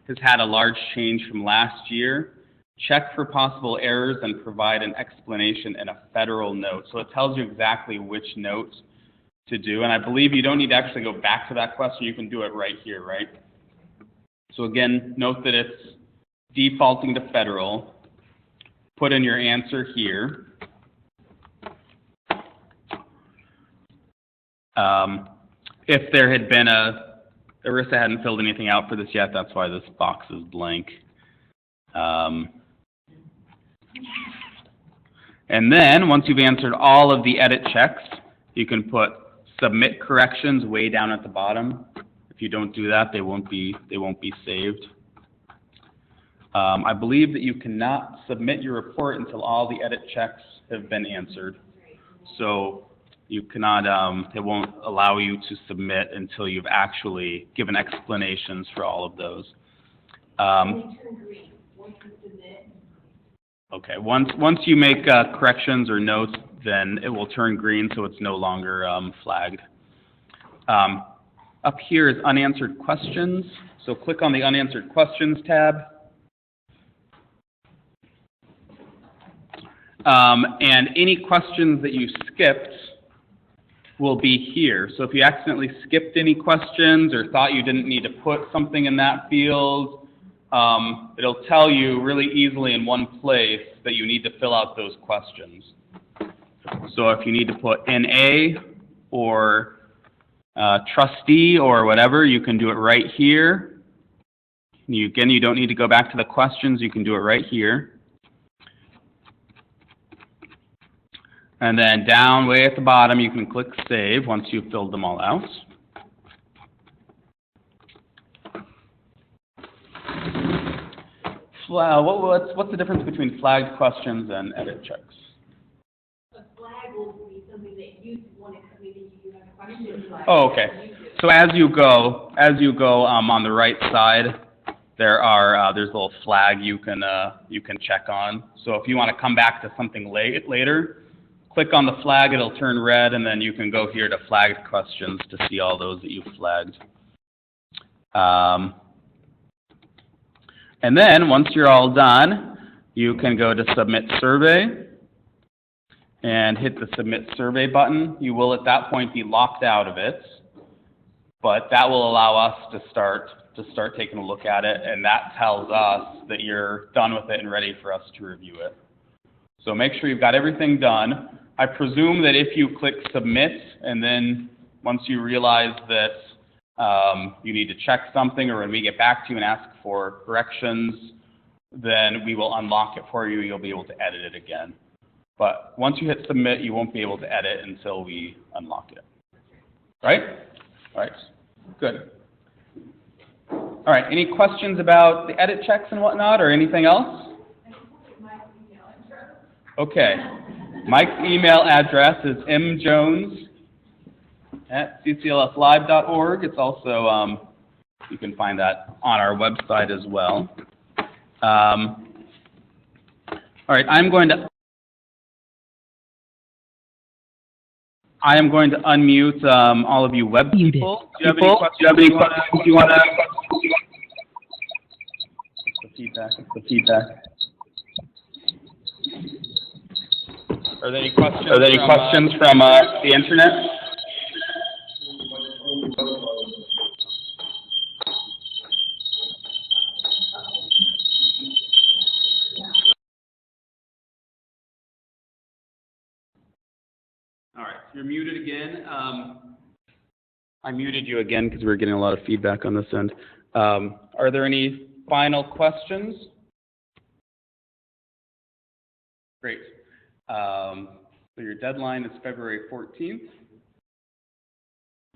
has had a large change from last year. Check for possible errors and provide an explanation in a federal note. So it tells you exactly which note to do. And I believe you don't need to actually go back to that question. You can do it right here, right? So again, note that it's defaulting to federal. Put in your answer here. If there had been Arissa hadn't filled anything out for this yet, that's why this box is blank. And then, once you've answered all of the edit checks, you can put submit corrections way down at the bottom. If you don't do that, they won't be saved. I believe that you cannot submit your report until all the edit checks have been answered. So you cannot, it won't allow you to submit until you've actually given explanations for all of those. They turn green once you submit. Okay, once you make corrections or notes, then it will turn green, so it's no longer flagged. Up here is unanswered questions, so click on the unanswered questions tab. And any questions that you skipped will be here. So if you accidentally skipped any questions or thought you didn't need to put something in that field, it'll tell you really easily in one place that you need to fill out those questions. So if you need to put NA or trustee or whatever, you can do it right here. Again, you don't need to go back to the questions. You can do it right here. And then down way at the bottom, you can click Save once you've filled them all out. What's the difference between flagged questions and edit checks? A flag will be something that you want to, maybe you have a question flag. Oh, okay. So as you go on the right side, there's a little flag you can check on. So if you want to come back to something later, click on the flag, it'll turn red, and then you can go here to flagged questions to see all those that you flagged. And then, once you're all done, you can go to Submit Survey and hit the Submit Survey button. You will at that point be locked out of it, but that will allow us to start taking a look at it, and that tells us that you're done with it and ready for us to review it. So make sure you've got everything done. I presume that if you click Submit, and then once you realize that you need to check something, or when we get back to you and ask for corrections, then we will unlock it for you. You'll be able to edit it again. But once you hit Submit, you won't be able to edit until we unlock it. Right? All right. Good. All right. Any questions about the edit checks and whatnot, or anything else? Okay. Mike's email address is mjones@cclslive.org. It's also, you can find that on our website as well. All right, I am going to unmute all of you web people. Do you have any questions you want to? The feedback. Are there any questions from the internet? All right, so you're muted again. I muted you again because we were getting a lot of feedback on this end. Are there any final questions? Great. So your deadline is February 14th.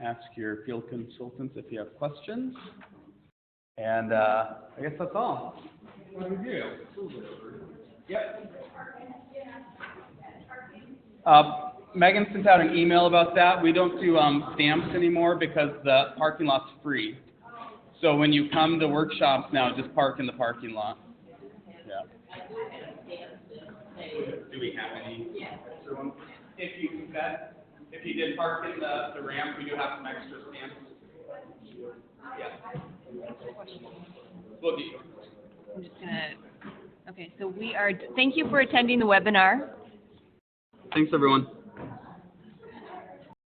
Ask your field consultants if you have questions. And I guess that's all. Yep. Megan sent out an email about that. We don't do stamps anymore because the parking lot's free. So when you come to workshops now, just park in the parking lot. Yeah. Do we have any? Extra ones? If you did park in the ramp, we do have some extra stamps. Yeah. We'll get you. I'm just gonna, okay, so thank you for attending the webinar. Thanks, everyone.